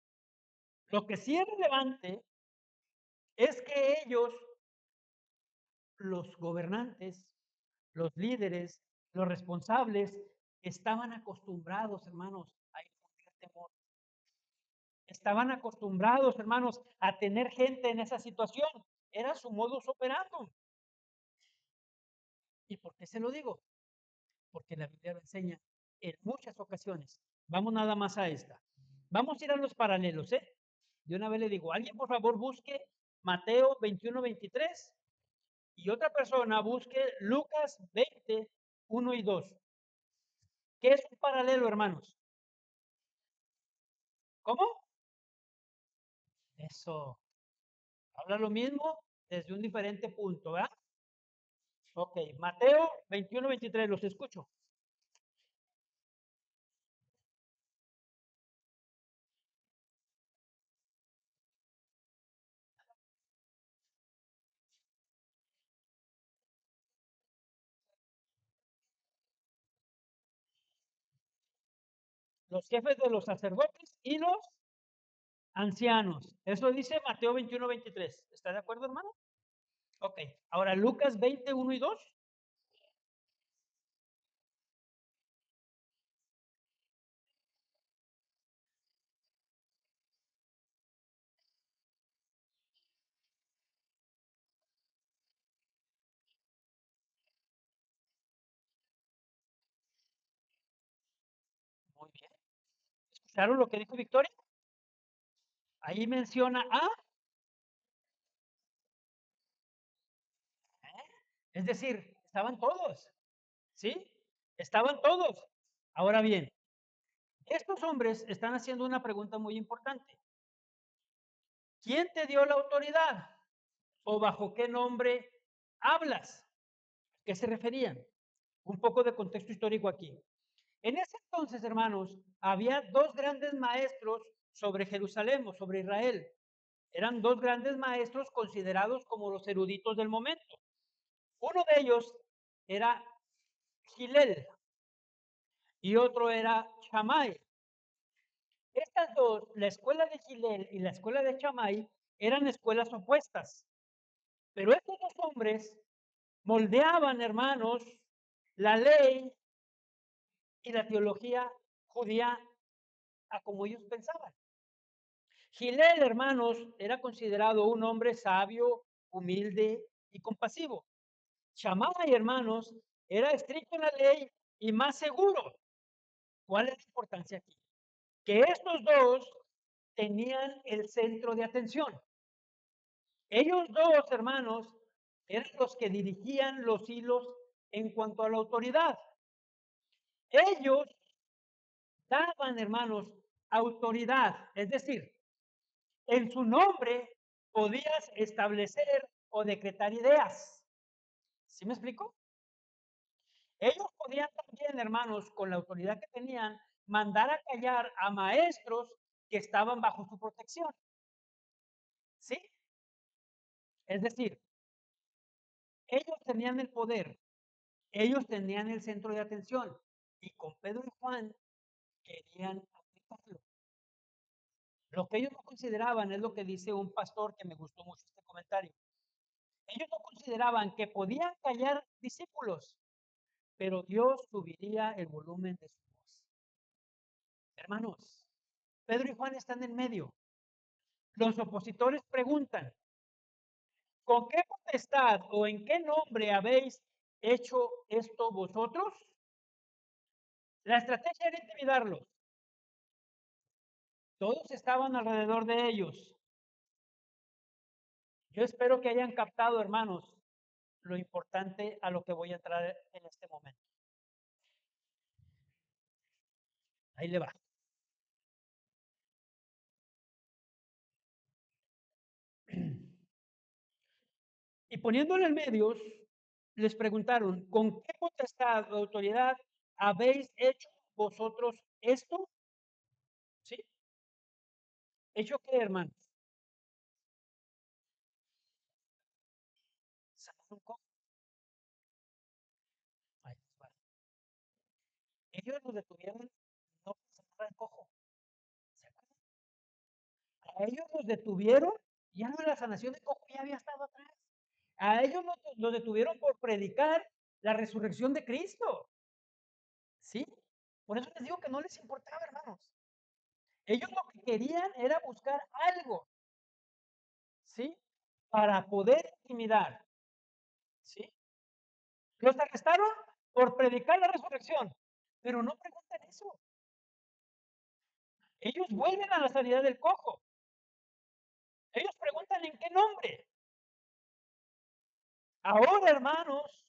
Lo que sí es relevante es que ellos, los gobernantes, los líderes, los responsables, estaban acostumbrados, hermanos, a infundir temor. Estaban acostumbrados, hermanos, a tener gente en esa situación. Era su modus operandi. ¿Y por qué se lo digo? Porque la Biblia lo enseña en muchas ocasiones. Vamos nada más a esta. Vamos a ir a los paralelos, ¿eh? De una vez le digo, alguien por favor busque Mateo 21:23 y otra persona busque Lucas 20:1 y 2. ¿Qué es un paralelo, hermanos? ¿Cómo? Eso. Habla lo mismo desde un diferente punto, ¿verdad? Ok, Mateo 21:23, los escucho. Los jefes de los sacerdotes y los ancianos. Eso dice Mateo 21:23. ¿Está de acuerdo, hermano? Ok. Ahora Lucas 20:1 y 2. Muy bien. ¿Escucharon lo que dijo Victoria? Ahí menciona a, es decir, estaban todos, ¿sí? Estaban todos. Ahora bien, estos hombres están haciendo una pregunta muy importante. ¿Quién te dio la autoridad? ¿O bajo qué nombre hablas? ¿A qué se referían? Un poco de contexto histórico aquí. En ese entonces, hermanos, había dos grandes maestros sobre Jerusalén o sobre Israel. Eran dos grandes maestros considerados como los eruditos del momento. Uno de ellos era Gilel y otro era Shammai. Estas dos, la escuela de Gilel y la escuela de Shammai, eran escuelas opuestas. Pero estos dos hombres moldeaban, hermanos, la ley y la teología judía a como ellos pensaban. Gilel, hermanos, era considerado un hombre sabio, humilde y compasivo. Shammai, hermanos, era estricto en la ley y más seguro. ¿Cuál es la importancia aquí? Que estos dos tenían el centro de atención. Ellos dos, hermanos, eran los que dirigían los hilos en cuanto a la autoridad. Ellos daban, hermanos, autoridad, es decir, en su nombre podías establecer o decretar ideas. ¿Sí me explico? Ellos podían también, hermanos, con la autoridad que tenían, mandar a callar a maestros que estaban bajo su protección. ¿Sí? Es decir, ellos tenían el poder, ellos tenían el centro de atención y con Pedro y Juan querían aplicarlo. Lo que ellos no consideraban es lo que dice un pastor que me gustó mucho este comentario. Ellos no consideraban que podían callar discípulos, pero Dios subiría el volumen de su voz. Hermanos, Pedro y Juan están en medio. Los opositores preguntan, ¿con qué potestad o en qué nombre habéis hecho esto vosotros? La estrategia era intimidarlos. Todos estaban alrededor de ellos. Yo espero que hayan captado, hermanos, lo importante a lo que voy a entrar en este momento. Ahí le va. Y poniéndole en medios, les preguntaron, ¿con qué potestad o autoridad habéis hecho vosotros esto? ¿Sí? ¿Hecho qué, hermanos? Sanar un cojo. Ahí les va. Ellos los detuvieron no para sanar al cojo. ¿Se acuerdan? A ellos los detuvieron, ya no la sanación del cojo ya había estado atrás. A ellos los detuvieron por predicar la resurrección de Cristo. ¿Sí? Por eso les digo que no les importaba, hermanos. Ellos lo que querían era buscar algo, ¿sí? Para poder intimidar, ¿sí? Los arrestaron por predicar la resurrección, pero no preguntan eso. Ellos vuelven a la sanidad del cojo. Ellos preguntan en qué nombre. Ahora, hermanos,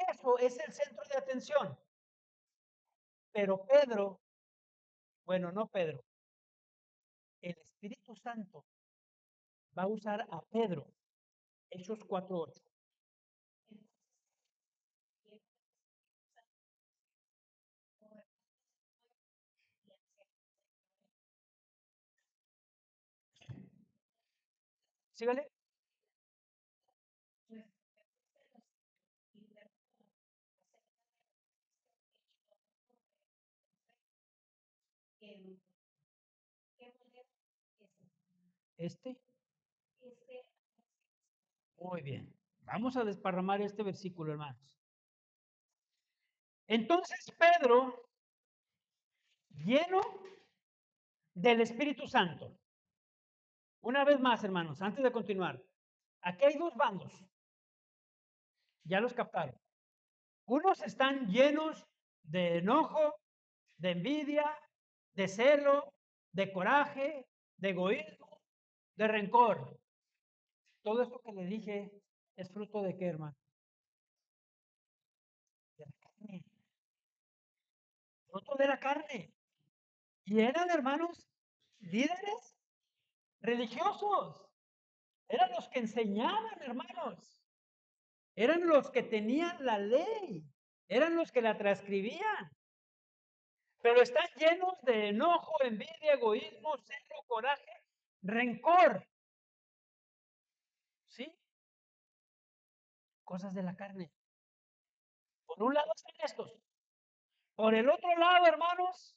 eso es el centro de atención. Pero Pedro, bueno, no Pedro, el Espíritu Santo va a usar a Pedro, Hechos 4:8. Sígale. Este. Muy bien. Vamos a desparramar este versículo, hermanos. Entonces Pedro, lleno del Espíritu Santo. Una vez más, hermanos, antes de continuar, aquí hay dos bandos. Ya los captaron. Unos están llenos de enojo, de envidia, de celo, de coraje, de egoísmo, de rencor. Todo esto que le dije es fruto de qué, hermano? De la carne. Fruto de la carne. Y eran, hermanos, líderes religiosos. Eran los que enseñaban, hermanos. Eran los que tenían la ley. Eran los que la transcribían. Pero están llenos de enojo, envidia, egoísmo, celo, coraje, rencor. ¿Sí? Cosas de la carne. Por un lado están estos. Por el otro lado, hermanos,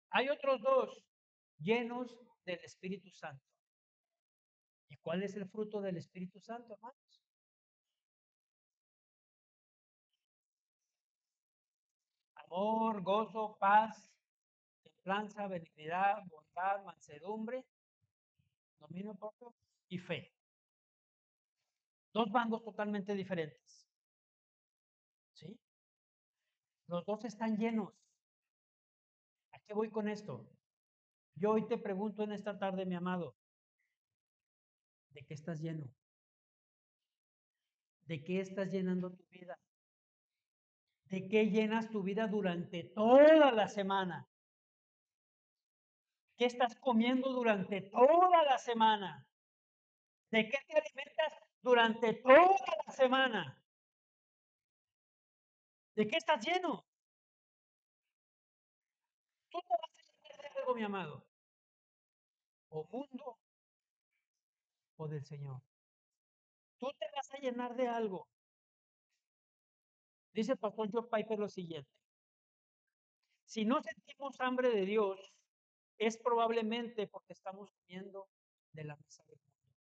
hay otros dos llenos del Espíritu Santo. ¿Y cuál es el fruto del Espíritu Santo, hermanos? Amor, gozo, paz, templanza, benignidad, bondad, mansedumbre, dominio propio y fe. Dos bandos totalmente diferentes. ¿Sí? Los dos están llenos. ¿A qué voy con esto? Yo hoy te pregunto en esta tarde, mi amado, ¿de qué estás lleno? ¿De qué estás llenando tu vida? ¿De qué llenas tu vida durante toda la semana? ¿Qué estás comiendo durante toda la semana? ¿De qué te alimentas durante toda la semana? ¿De qué estás lleno? Tú te vas a llenar de algo, mi amado. O mundo o del Señor. Tú te vas a llenar de algo. Dice el pastor Joe Piper lo siguiente. Si no sentimos hambre de Dios, es probablemente porque estamos comiendo de la mesa del mundo.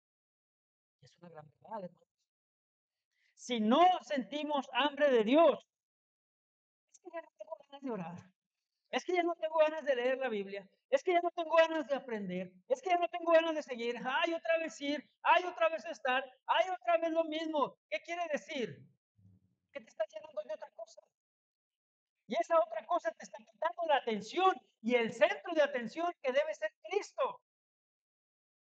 Y es una gran verdad, hermanos. Si no sentimos hambre de Dios, es que ya no tengo ganas de orar. Es que ya no tengo ganas de leer la Biblia. Es que ya no tengo ganas de aprender. Es que ya no tengo ganas de seguir. Ay, otra vez ir. Ay, otra vez estar. Ay, otra vez lo mismo. ¿Qué quiere decir? Que te está llenando de otra cosa. Y esa otra cosa te está quitando la atención y el centro de atención que debe ser Cristo.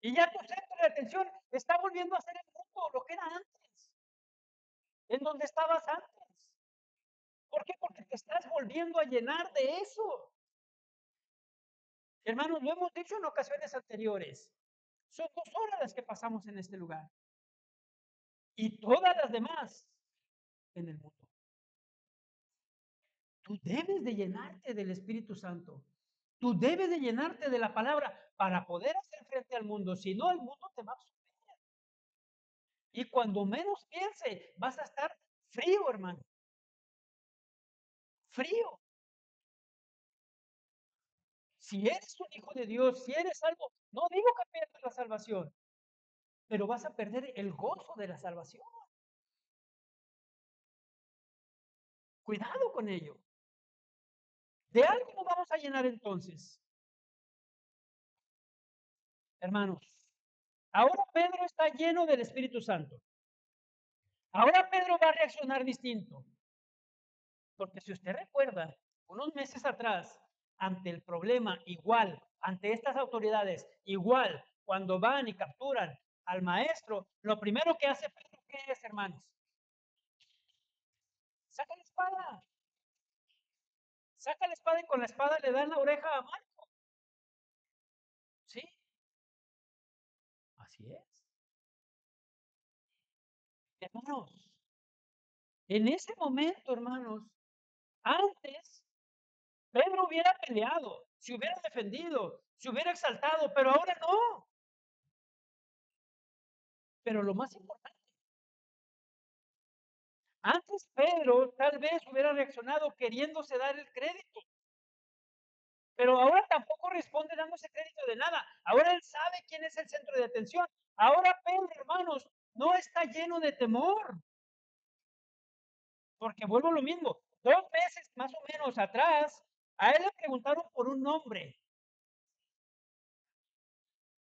Y ya tu centro de atención está volviendo a ser el mundo, lo que era antes, en donde estabas antes. ¿Por qué? Porque te estás volviendo a llenar de eso. Hermanos, lo hemos dicho en ocasiones anteriores. Son 2 horas las que pasamos en este lugar y todas las demás en el mundo. Tú debes de llenarte del Espíritu Santo. Tú debes de llenarte de la palabra para poder hacer frente al mundo. Si no, el mundo te va a absorber. Y cuando menos piense, vas a estar frío, hermano. Frío. Si eres un hijo de Dios, si eres salvo, no digo que pierdas la salvación, pero vas a perder el gozo de la salvación. Cuidado con ello. De algo nos vamos a llenar entonces, hermanos. Ahora Pedro está lleno del Espíritu Santo. Ahora Pedro va a reaccionar distinto. Porque si usted recuerda, unos meses atrás, ante el problema igual, ante estas autoridades, igual, cuando van y capturan al maestro, lo primero que hace Pedro, ¿qué es, hermanos? Saca la espada. Saca la espada y con la espada le dan la oreja a Marco. ¿Sí? Así es. Hermanos, en ese momento, hermanos, antes Pedro hubiera peleado, se hubiera defendido, se hubiera exaltado, pero ahora no. Pero lo más importante, antes Pedro tal vez hubiera reaccionado queriéndose dar el crédito, pero ahora tampoco responde dándose crédito de nada. Ahora él sabe quién es el centro de atención. Ahora Pedro, hermanos, no está lleno de temor, porque vuelvo a lo mismo. 2 meses más o menos atrás, a él le preguntaron por un nombre.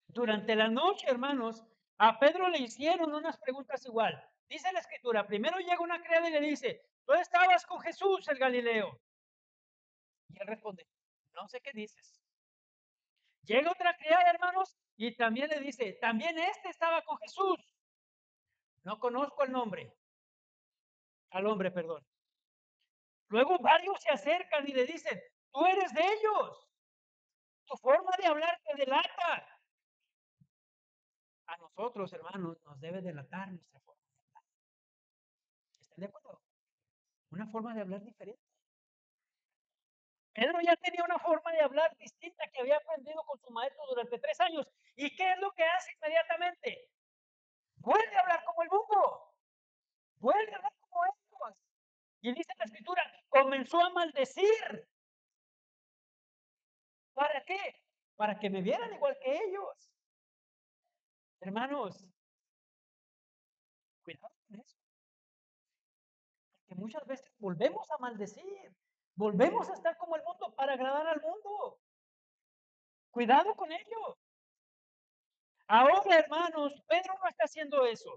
Durante la noche, hermanos, a Pedro le hicieron unas preguntas igual. Dice la escritura, primero llega una criada y le dice, tú estabas con Jesús el Galileo. Y él responde, no sé qué dices. Llega otra criada, hermanos, y también le dice, también este estaba con Jesús. No conozco el nombre, al hombre, perdón. Luego varios se acercan y le dicen, tú eres de ellos. Tu forma de hablar te delata. A nosotros, hermanos, nos debe delatar nuestra forma de hablar. ¿Están de acuerdo? Una forma de hablar diferente. Pedro ya tenía una forma de hablar distinta que había aprendido con su maestro durante 3 años. ¿Y qué es lo que hace inmediatamente? Vuelve a hablar como el mundo. Vuelve a hablar como ellos. Y dice la escritura, comenzó a maldecir. ¿Para qué? Para que me vieran igual que ellos. Hermanos, cuidado con eso. Porque muchas veces volvemos a maldecir. Volvemos a estar como el mundo para agradar al mundo. Cuidado con ello. Ahora, hermanos, Pedro no está haciendo eso.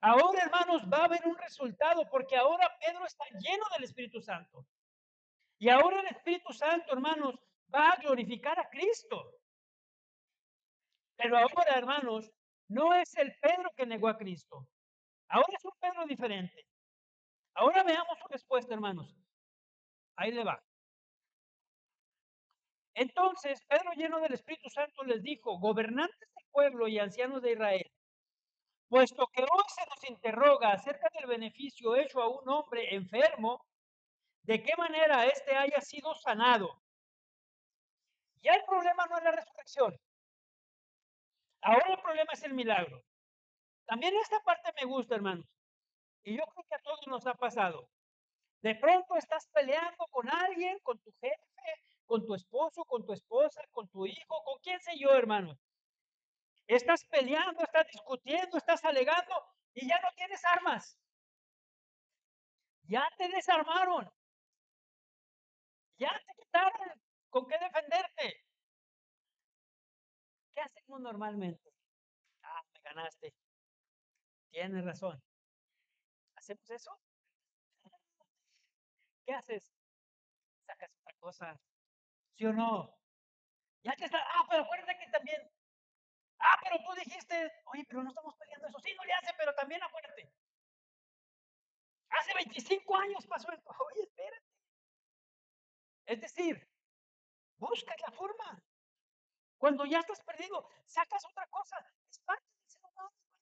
Ahora, hermanos, va a haber un resultado porque ahora Pedro está lleno del Espíritu Santo. Y ahora el Espíritu Santo, hermanos, va a glorificar a Cristo. Pero ahora, hermanos, no es el Pedro que negó a Cristo. Ahora es un Pedro diferente. Ahora veamos su respuesta, hermanos. Ahí le va. Entonces, Pedro, lleno del Espíritu Santo, les dijo, gobernantes del pueblo y ancianos de Israel, puesto que hoy se nos interroga acerca del beneficio hecho a un hombre enfermo, de qué manera éste haya sido sanado. Ya el problema no es la resurrección. Ahora el problema es el milagro. También esta parte me gusta, hermanos. Y yo creo que a todos nos ha pasado. De pronto estás peleando con alguien, con tu jefe, con tu esposo, con tu esposa, con tu hijo, con quién sé yo, hermano. Estás peleando, estás discutiendo, estás alegando y ya no tienes armas. Ya te desarmaron. Ya te quitaron con qué defenderte. ¿Qué hacemos normalmente? Ah, me ganaste. Tienes razón. ¿Hacemos eso? ¿Qué haces? Sacas otra cosa. ¿Sí o no? Ya que está. Ah, pero acuérdate que también. Ah, pero tú dijiste. Oye, pero no estamos peleando eso. Sí, no le hace, pero también acuérdate. Hace 25 años pasó esto. Oye, espérate. Es decir, buscas la forma. Cuando ya estás perdido, sacas otra cosa. Es parte del ser humano, hermanos.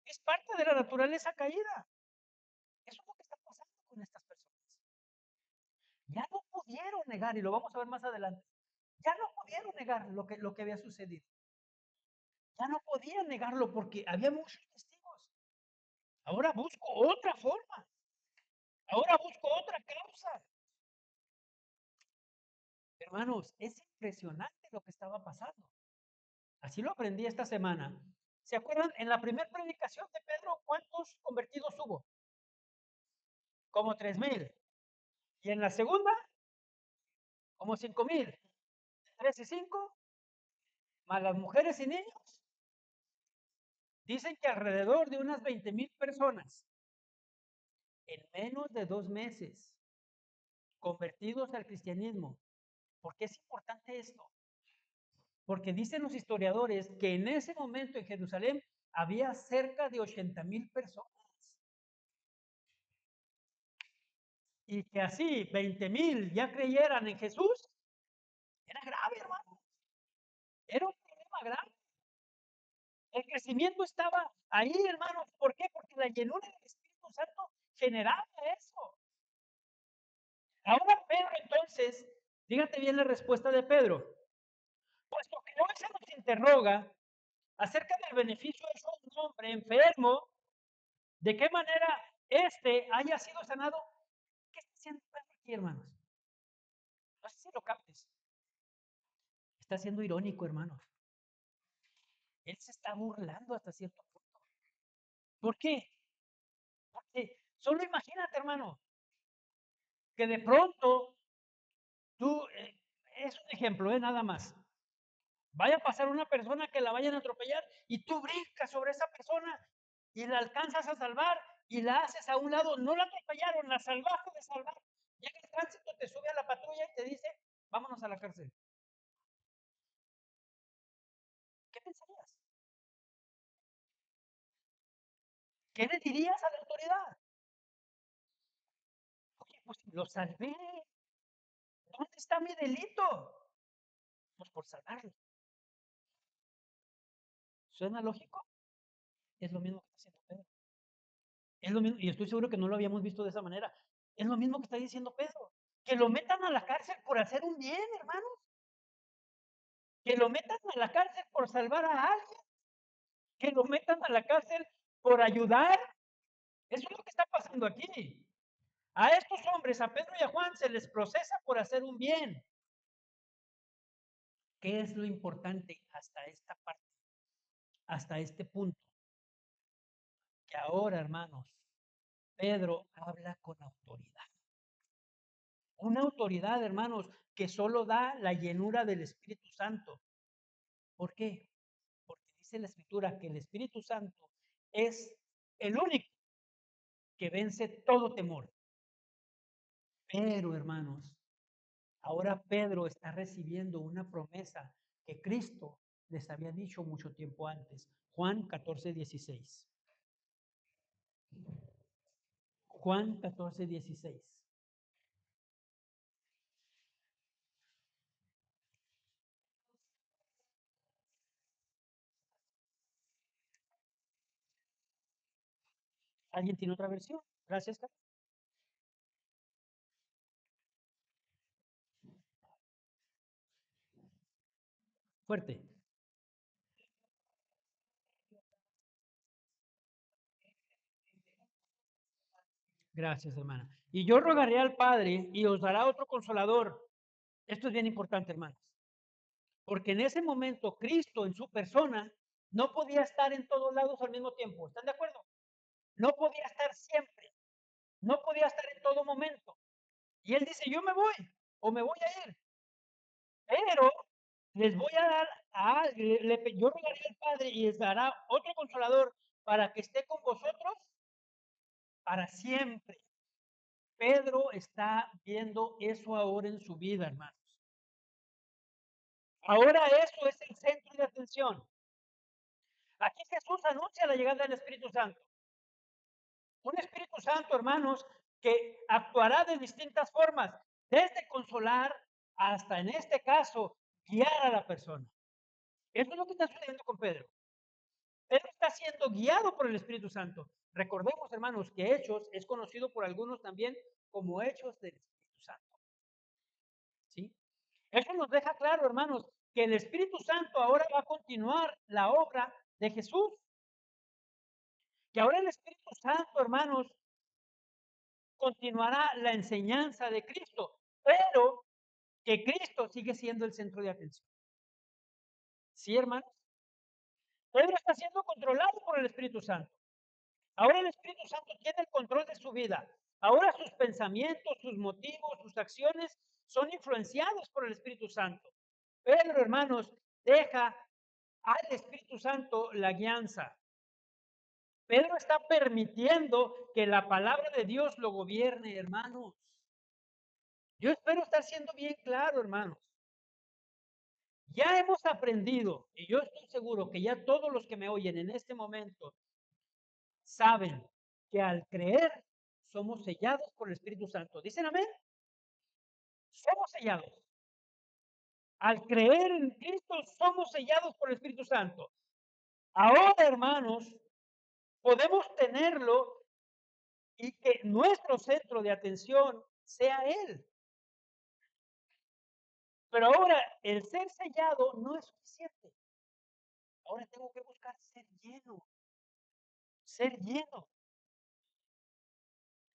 Es parte de la naturaleza caída. Eso es lo que está pasando con estas personas. Ya no pudieron negar, y lo vamos a ver más adelante, ya no pudieron negar lo que había sucedido. Ya no podían negarlo porque había muchos testigos. Ahora busco otra forma. Ahora busco otra causa. Hermanos, es impresionante lo que estaba pasando. Así lo aprendí esta semana. ¿Se acuerdan? En la primera predicación de Pedro, ¿cuántos convertidos hubo? Como 3,000. Y en la segunda, como 5,000. 3 y 5, más las mujeres y niños. Dicen que alrededor de unas 20,000 personas en menos de 2 meses convertidos al cristianismo. ¿Por qué es importante esto? Porque dicen los historiadores que en ese momento en Jerusalén había cerca de 80,000 personas. Y que así 20,000 ya creyeran en Jesús, era grave, hermano. Era un problema grave. El crecimiento estaba ahí, hermanos. ¿Por qué? Porque la llenura del Espíritu Santo generaba eso. Ahora Pedro, entonces, fíjate bien la respuesta de Pedro. Puesto que hoy se nos interroga acerca del beneficio de un hombre enfermo, de qué manera éste haya sido sanado. ¿Qué está haciendo Pedro aquí, hermanos? No sé si lo captes. Está siendo irónico, hermanos. Él se está burlando hasta cierto punto. ¿Por qué? Porque solo imagínate, hermano, que de pronto tú, es un ejemplo, nada más. Vaya a pasar una persona que la vayan a atropellar y tú brincas sobre esa persona y la alcanzas a salvar y la haces a un lado. No la atropellaron, la salvaste de salvar. Llega el tránsito, te sube a la patrulla y te dice, vámonos a la cárcel. ¿Qué pensarías? ¿Qué le dirías a la autoridad? Oye, pues lo salvé. ¿Dónde está mi delito? Pues por salvarlo. ¿Suena lógico? Es lo mismo que está haciendo Pedro. Es lo mismo, y estoy seguro que no lo habíamos visto de esa manera. Es lo mismo que está diciendo Pedro. Que lo metan a la cárcel por hacer un bien, hermanos. Que lo metan a la cárcel por salvar a alguien. Que lo metan a la cárcel por ayudar. Eso es lo que está pasando aquí. A estos hombres, a Pedro y a Juan, se les procesa por hacer un bien. ¿Qué es lo importante hasta esta parte? Hasta este punto. Que ahora, hermanos, Pedro habla con autoridad. Una autoridad, hermanos, que solo da la llenura del Espíritu Santo. ¿Por qué? Porque dice la Escritura que el Espíritu Santo es el único que vence todo temor. Pero, hermanos, ahora Pedro está recibiendo una promesa que Cristo les había dicho mucho tiempo antes. Juan 14:16. Juan 14:16. ¿Alguien tiene otra versión? Gracias, Carlos. Fuerte. Gracias, hermana. Y yo rogaré al Padre y os dará otro consolador. Esto es bien importante, hermanos. Porque en ese momento Cristo en su persona no podía estar en todos lados al mismo tiempo. ¿Están de acuerdo? no podía estar siempre, no podía estar en todo momento. Y él dice, yo me voy o me voy a ir, pero les voy a dar, yo rogaré al Padre y les dará otro consolador para que esté con vosotros para siempre. Pedro está viendo eso ahora en su vida, hermanos. Ahora eso es el centro de atención. Aquí Jesús anuncia la llegada del Espíritu Santo. Un Espíritu Santo, hermanos, que actuará de distintas formas, desde consolar hasta, en este caso, guiar a la persona. Eso es lo que está sucediendo con Pedro. Pedro está siendo guiado por el Espíritu Santo. Recordemos, hermanos, que Hechos es conocido por algunos también como Hechos del Espíritu Santo. ¿Sí? Eso nos deja claro, hermanos, que el Espíritu Santo ahora va a continuar la obra de Jesús. Que ahora el Espíritu Santo, hermanos, continuará la enseñanza de Cristo, pero que Cristo sigue siendo el centro de atención. ¿Sí, hermanos? Pedro está siendo controlado por el Espíritu Santo. Ahora el Espíritu Santo tiene el control de su vida. Ahora sus pensamientos, sus motivos, sus acciones son influenciados por el Espíritu Santo. Pedro, hermanos, deja al Espíritu Santo la guianza. Pedro está permitiendo que la palabra de Dios lo gobierne, hermanos. Yo espero estar siendo bien claro, hermanos. Ya hemos aprendido, y yo estoy seguro que ya todos los que me oyen en este momento saben que al creer somos sellados por el Espíritu Santo. ¿Dicen amén? Somos sellados. Al creer en Cristo somos sellados por el Espíritu Santo. Ahora, hermanos, podemos tenerlo y que nuestro centro de atención sea Él. Pero ahora el ser sellado no es suficiente. Ahora tengo que buscar ser lleno, ser lleno.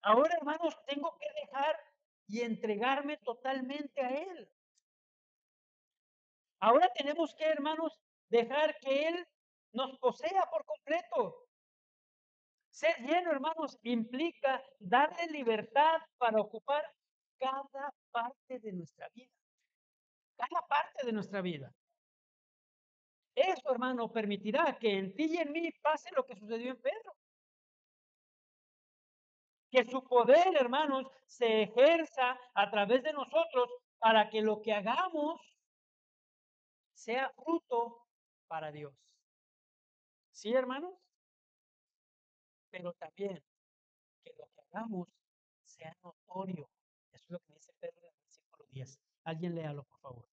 Ahora, hermanos, tengo que dejar y entregarme totalmente a Él. Ahora tenemos que, hermanos, dejar que Él nos posea por completo. Ser lleno, hermanos, implica darle libertad para ocupar cada parte de nuestra vida. Cada parte de nuestra vida. Eso, hermano, permitirá que en ti y en mí pase lo que sucedió en Pedro. Que su poder, hermanos, se ejerza a través de nosotros para que lo que hagamos sea fruto para Dios. ¿Sí, hermanos? Pero también que lo que hagamos sea notorio. Eso es lo que dice Pedro en el versículo 10. Alguien léalo, por favor.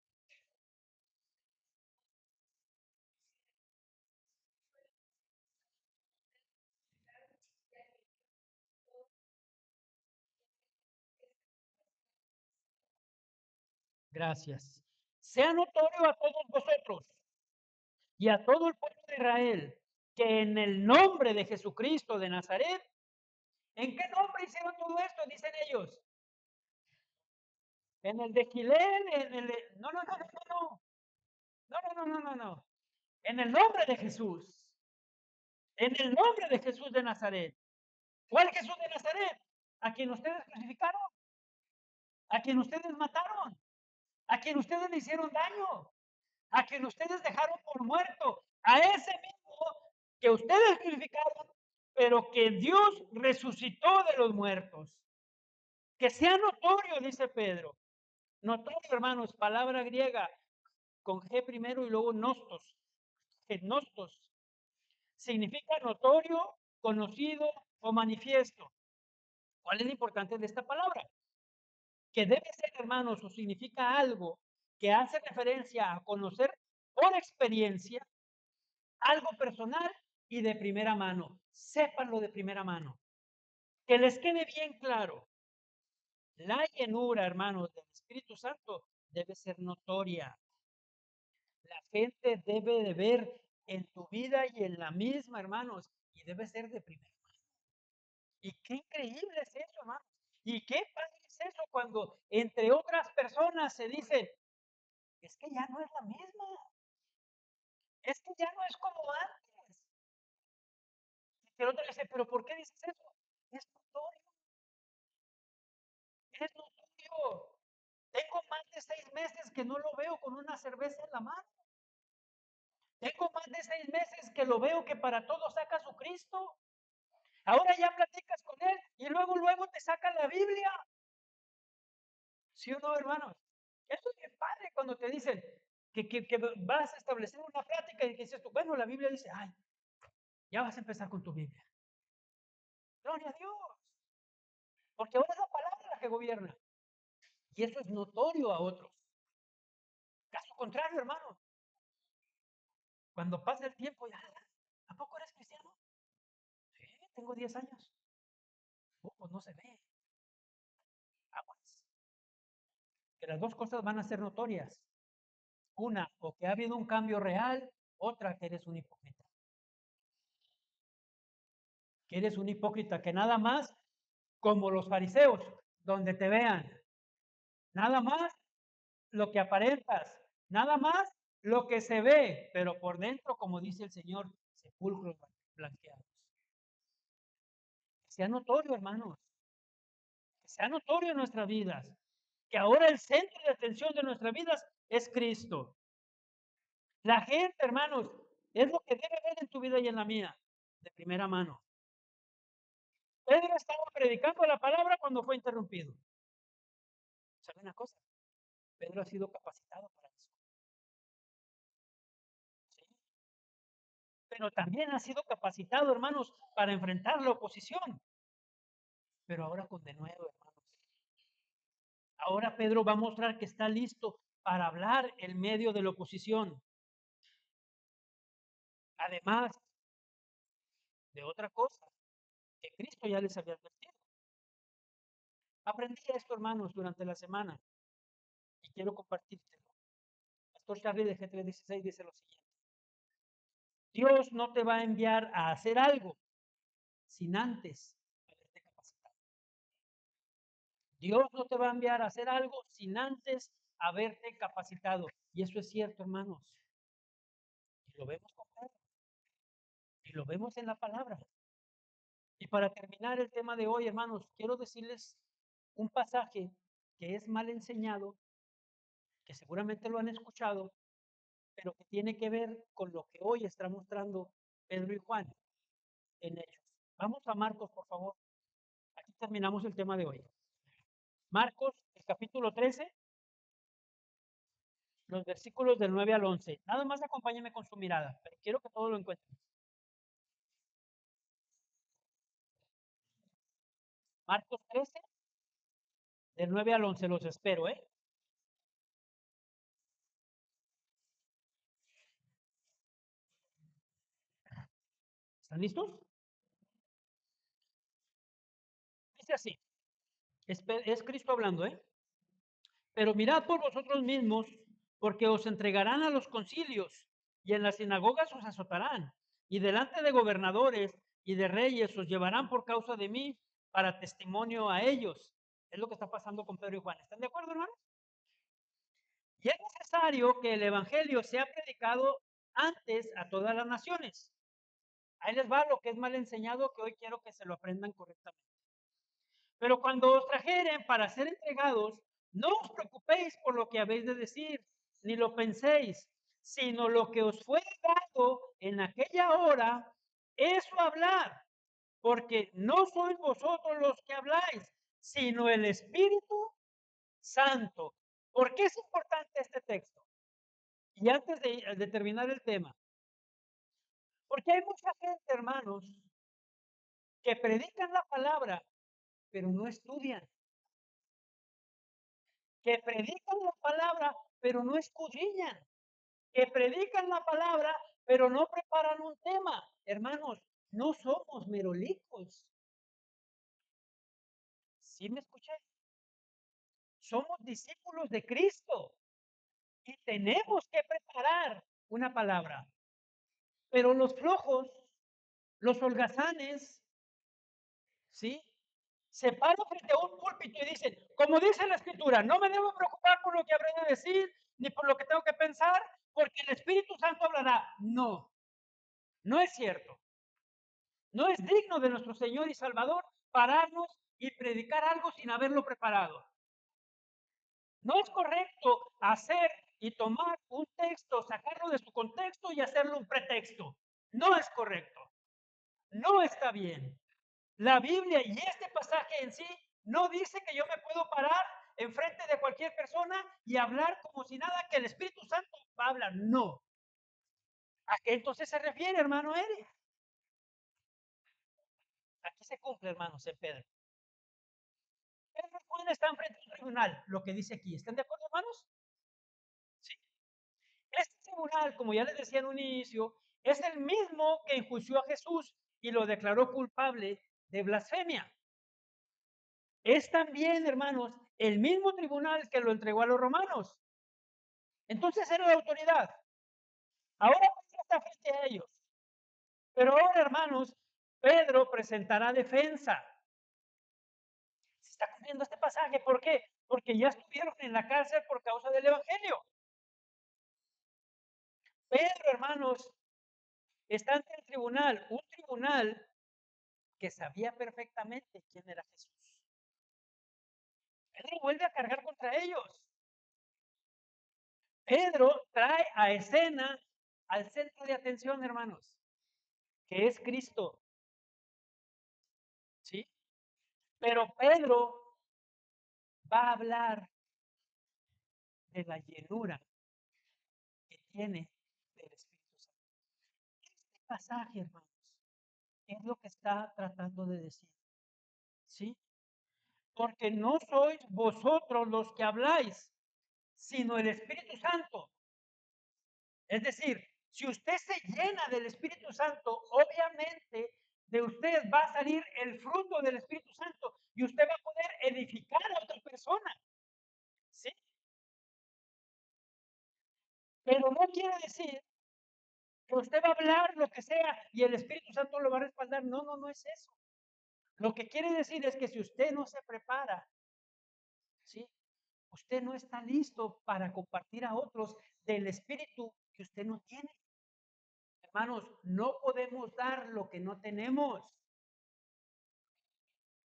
Gracias. Sea notorio a todos vosotros y a todo el pueblo de Israel que en el nombre de Jesucristo de Nazaret, ¿en qué nombre hicieron todo esto? Dicen ellos. En el de Gilel, en el de... No, no, no, no, no, no. No, no, no, no, no, no. En el nombre de Jesús. En el nombre de Jesús de Nazaret. ¿Cuál Jesús de Nazaret? A quien ustedes crucificaron, a quien ustedes mataron, a quien ustedes le hicieron daño, a quien ustedes dejaron por muerto, a ese mismo que ustedes crucificaron, pero que Dios resucitó de los muertos. Que sea notorio, dice Pedro. Notorio, hermanos, palabra griega con G primero y luego nostos. Gnostos. Significa notorio, conocido o manifiesto. ¿Cuál es lo importante de esta palabra? Que debe ser, hermanos, o significa algo que hace referencia a conocer por experiencia algo personal y de primera mano. Sépanlo de primera mano. Que les quede bien claro. La llenura, hermanos, del Espíritu Santo debe ser notoria. La gente debe de ver en tu vida y en la misma, hermanos, y debe ser de primera mano. Y qué increíble es eso, hermanos. Y qué padre es eso cuando entre otras personas se dice, es que ya no es la misma, es que ya no es como antes. Y el otro dice, pero ¿por qué dices eso? Es notorio, es notorio. Tengo más de 6 meses que no lo veo con una cerveza en la mano. Tengo más de 6 meses que lo veo que para todo saca su Cristo. Ahora ya platicas con él y luego te saca la Biblia. ¿Sí o no, hermanos? Eso es bien padre cuando te dicen que vas a establecer una plática y que dices tú, bueno, la Biblia dice, ay, ya vas a empezar con tu Biblia. Gloria a Dios, porque ahora es la palabra la que gobierna. Y eso es notorio a otros. Caso contrario, hermano, cuando pasa el tiempo, ya, ¿a poco eres cristiano? Sí, tengo 10 años. Pues no se ve. Aguas. Que las dos cosas van a ser notorias. Una, o que ha habido un cambio real, otra, que eres un hipócrita. Que eres un hipócrita, que nada más, como los fariseos, donde te vean, nada más lo que aparentas, nada más lo que se ve, pero por dentro, como dice el Señor, sepulcros blanqueados. Que sea notorio, hermanos, que sea notorio en nuestras vidas, que ahora el centro de atención de nuestras vidas es Cristo. La gente, hermanos, es lo que debe ver en tu vida y en la mía, de primera mano. Pedro estaba predicando la palabra cuando fue interrumpido. ¿Sabe una cosa? Pedro ha sido capacitado para eso. ¿Sí? Pero también ha sido capacitado, hermanos, para enfrentar la oposición. Pero ahora con denuedo, hermanos. Ahora Pedro va a mostrar que está listo para hablar en medio de la oposición. Además de otra cosa que Cristo ya les había advertido. Aprendí esto, hermanos, durante la semana y quiero compartírtelo. Pastor Charlie de G316 dice lo siguiente. Dios no te va a enviar a hacer algo sin antes haberte capacitado. Dios no te va a enviar a hacer algo sin antes haberte capacitado. Y eso es cierto, hermanos. Y lo vemos con Pedro. Y lo vemos en la palabra. Y para terminar el tema de hoy, hermanos, quiero decirles un pasaje que es mal enseñado, que seguramente lo han escuchado, pero que tiene que ver con lo que hoy está mostrando Pedro y Juan en Hechos. Vamos a Marcos, por favor. Aquí terminamos el tema de hoy. Marcos, el capítulo 13, los versículos del 9 al 11. Nada más acompáñenme con su mirada, pero quiero que todos lo encuentren. Marcos 13, del 9 al 11, los espero, ¿eh? ¿Están listos? Dice así, es Cristo hablando, ¿eh? Pero mirad por vosotros mismos, porque os entregarán a los concilios, y en las sinagogas os azotarán, y delante de gobernadores y de reyes os llevarán por causa de mí para testimonio a ellos. Es lo que está pasando con Pedro y Juan. ¿Están de acuerdo, hermanos? Y es necesario que el evangelio sea predicado antes a todas las naciones. Ahí les va lo que es mal enseñado, que hoy quiero que se lo aprendan correctamente. Pero cuando os trajeren para ser entregados, no os preocupéis por lo que habéis de decir, ni lo penséis, sino lo que os fue dado en aquella hora, eso hablar, porque no sois vosotros los que habláis, sino el Espíritu Santo. ¿Por qué es importante este texto? Y antes de terminar el tema, porque hay mucha gente, hermanos, que predican la palabra, pero no estudian. Que predican la palabra, pero no escudriñan, que predican la palabra, pero no preparan un tema. Hermanos, no somos merolicos. ¿Sí me escuché? Somos discípulos de Cristo y tenemos que preparar una palabra. Pero los flojos, los holgazanes, ¿sí? Se paran frente a un púlpito y dicen, como dice la Escritura, no me debo preocupar por lo que habré de decir, ni por lo que tengo que pensar, porque el Espíritu Santo hablará. No, no es cierto. No es digno de nuestro Señor y Salvador pararnos y predicar algo sin haberlo preparado. No es correcto hacer y tomar un texto, sacarlo de su contexto y hacerlo un pretexto. No es correcto. No está bien. La Biblia y este pasaje en sí no dice que yo me puedo parar enfrente de cualquier persona y hablar como si nada, que el Espíritu Santo va a hablar. No. ¿A qué entonces se refiere, hermano Eric? Aquí se cumple, hermanos, en Pedro. Pedro y Juan están frente a un tribunal, lo que dice aquí. ¿Están de acuerdo, hermanos? Sí. Este tribunal, como ya les decía en un inicio, es el mismo que enjuició a Jesús y lo declaró culpable de blasfemia. Es también, hermanos, el mismo tribunal que lo entregó a los romanos. Entonces era la autoridad. Ahora Pedro está frente a ellos. Pero ahora, hermanos, Pedro presentará defensa. Se está cumpliendo este pasaje. ¿Por qué? Porque ya estuvieron en la cárcel por causa del Evangelio. Pedro, hermanos, está ante el tribunal, un tribunal que sabía perfectamente quién era Jesús. Pedro vuelve a cargar contra ellos. Pedro trae a escena al centro de atención, hermanos, que es Cristo. ¿Sí? Pero Pedro va a hablar de la llenura que tiene del Espíritu Santo. Este pasaje, hermanos, es lo que está tratando de decir. ¿Sí? Porque no sois vosotros los que habláis, sino el Espíritu Santo. Es decir, si usted se llena del Espíritu Santo, obviamente de usted va a salir el fruto del Espíritu Santo y usted va a poder edificar a otra persona. ¿Sí? Pero no quiere decir que usted va a hablar lo que sea y el Espíritu Santo lo va a respaldar. No, no, no es eso. Lo que quiere decir es que si usted no se prepara, ¿sí? Usted no está listo para compartir a otros del Espíritu que usted no tiene. Hermanos, no podemos dar lo que no tenemos.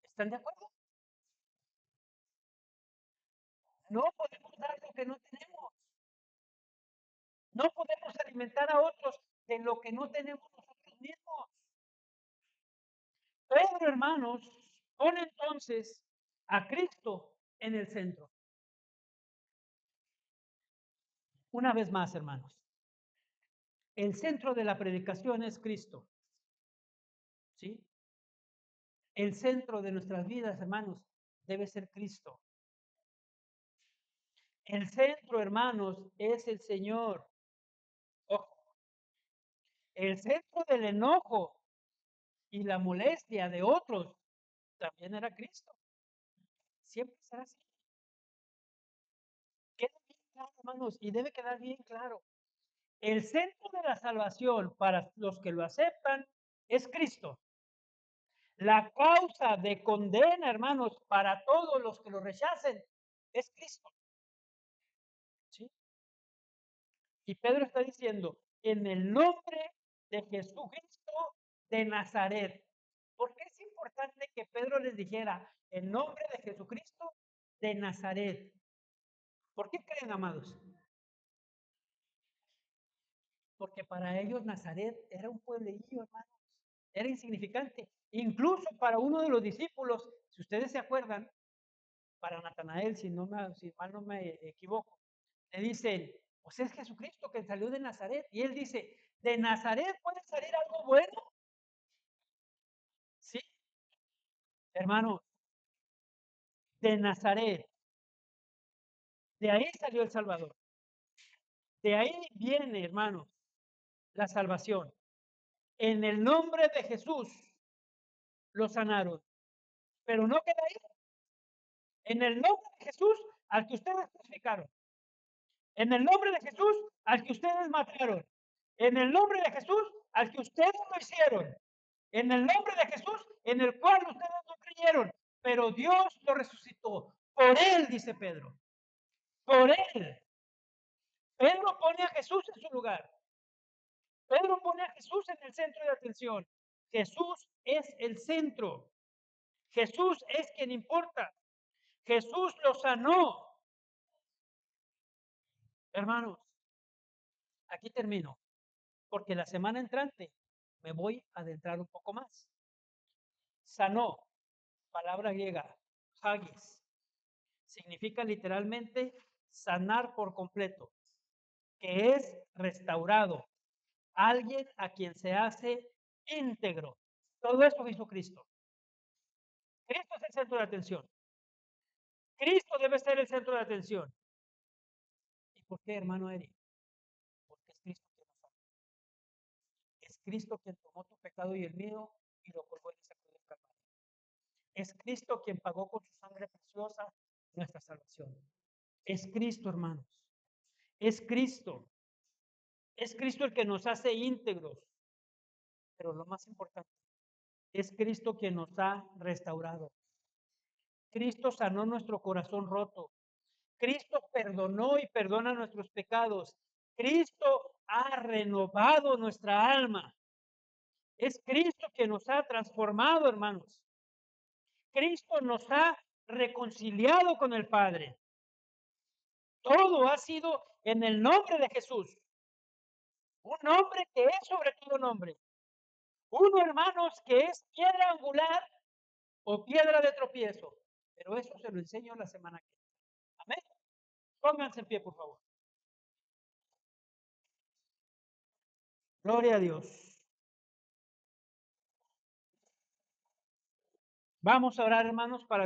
¿Están de acuerdo? No podemos dar lo que no tenemos. No podemos alimentar a otros de lo que no tenemos nosotros mismos. Pedro, hermanos, pone entonces a Cristo en el centro. Una vez más, hermanos, el centro de la predicación es Cristo. ¿Sí? El centro de nuestras vidas, hermanos, debe ser Cristo. El centro, hermanos, es el Señor. Ojo, el centro del enojo y la molestia de otros también era Cristo. Siempre será así. Queda bien claro, hermanos, y debe quedar bien claro. El centro de la salvación para los que lo aceptan es Cristo. La causa de condena, hermanos, para todos los que lo rechacen es Cristo. ¿Sí? Y Pedro está diciendo, en el nombre de Jesucristo de Nazaret. ¿Por qué es importante que Pedro les dijera, en nombre de Jesucristo de Nazaret? ¿Por qué creen, amados? Porque para ellos Nazaret era un pueblillo, hermanos. Era insignificante. Incluso para uno de los discípulos, si ustedes se acuerdan, para Natanael, si mal no me equivoco, le dicen, pues es Jesucristo que salió de Nazaret. Y él dice, ¿de Nazaret puede salir algo bueno? Sí, hermano, de Nazaret. De ahí salió el Salvador. De ahí viene, hermanos, la salvación. En el nombre de Jesús lo sanaron. Pero no queda ahí. En el nombre de Jesús al que ustedes crucificaron. En el nombre de Jesús al que ustedes mataron. En el nombre de Jesús al que ustedes lo hicieron. En el nombre de Jesús en el cual ustedes no creyeron. Pero Dios lo resucitó. Por él, dice Pedro. Por él. Pedro pone a Jesús en su lugar. Pedro pone a Jesús en el centro de atención. Jesús es el centro. Jesús es quien importa. Jesús lo sanó. Hermanos, aquí termino, porque la semana entrante me voy a adentrar un poco más. Sanó, palabra griega, hagis, significa literalmente sanar por completo, que es restaurado, alguien a quien se hace íntegro. Todo eso hizo Cristo. Cristo es el centro de atención. Cristo debe ser el centro de atención. ¿Y por qué, hermano Eric? Porque es Cristo quien nos ama. Es Cristo quien tomó tu pecado y el mío y lo colgó en esa cruz del Calvario. Es Cristo quien pagó con su sangre preciosa nuestra salvación. Es Cristo, hermanos. Es Cristo. Es Cristo el que nos hace íntegros. Pero lo más importante, es Cristo quien nos ha restaurado. Cristo sanó nuestro corazón roto. Cristo perdonó y perdona nuestros pecados. Cristo ha renovado nuestra alma. Es Cristo quien nos ha transformado, hermanos. Cristo nos ha reconciliado con el Padre. Todo ha sido en el nombre de Jesús. Un nombre que es sobre todo nombre. Uno, hermanos, que es piedra angular o piedra de tropiezo. Pero eso se lo enseño la semana que viene. Amén. Pónganse en pie, por favor. Gloria a Dios. Vamos a orar, hermanos, para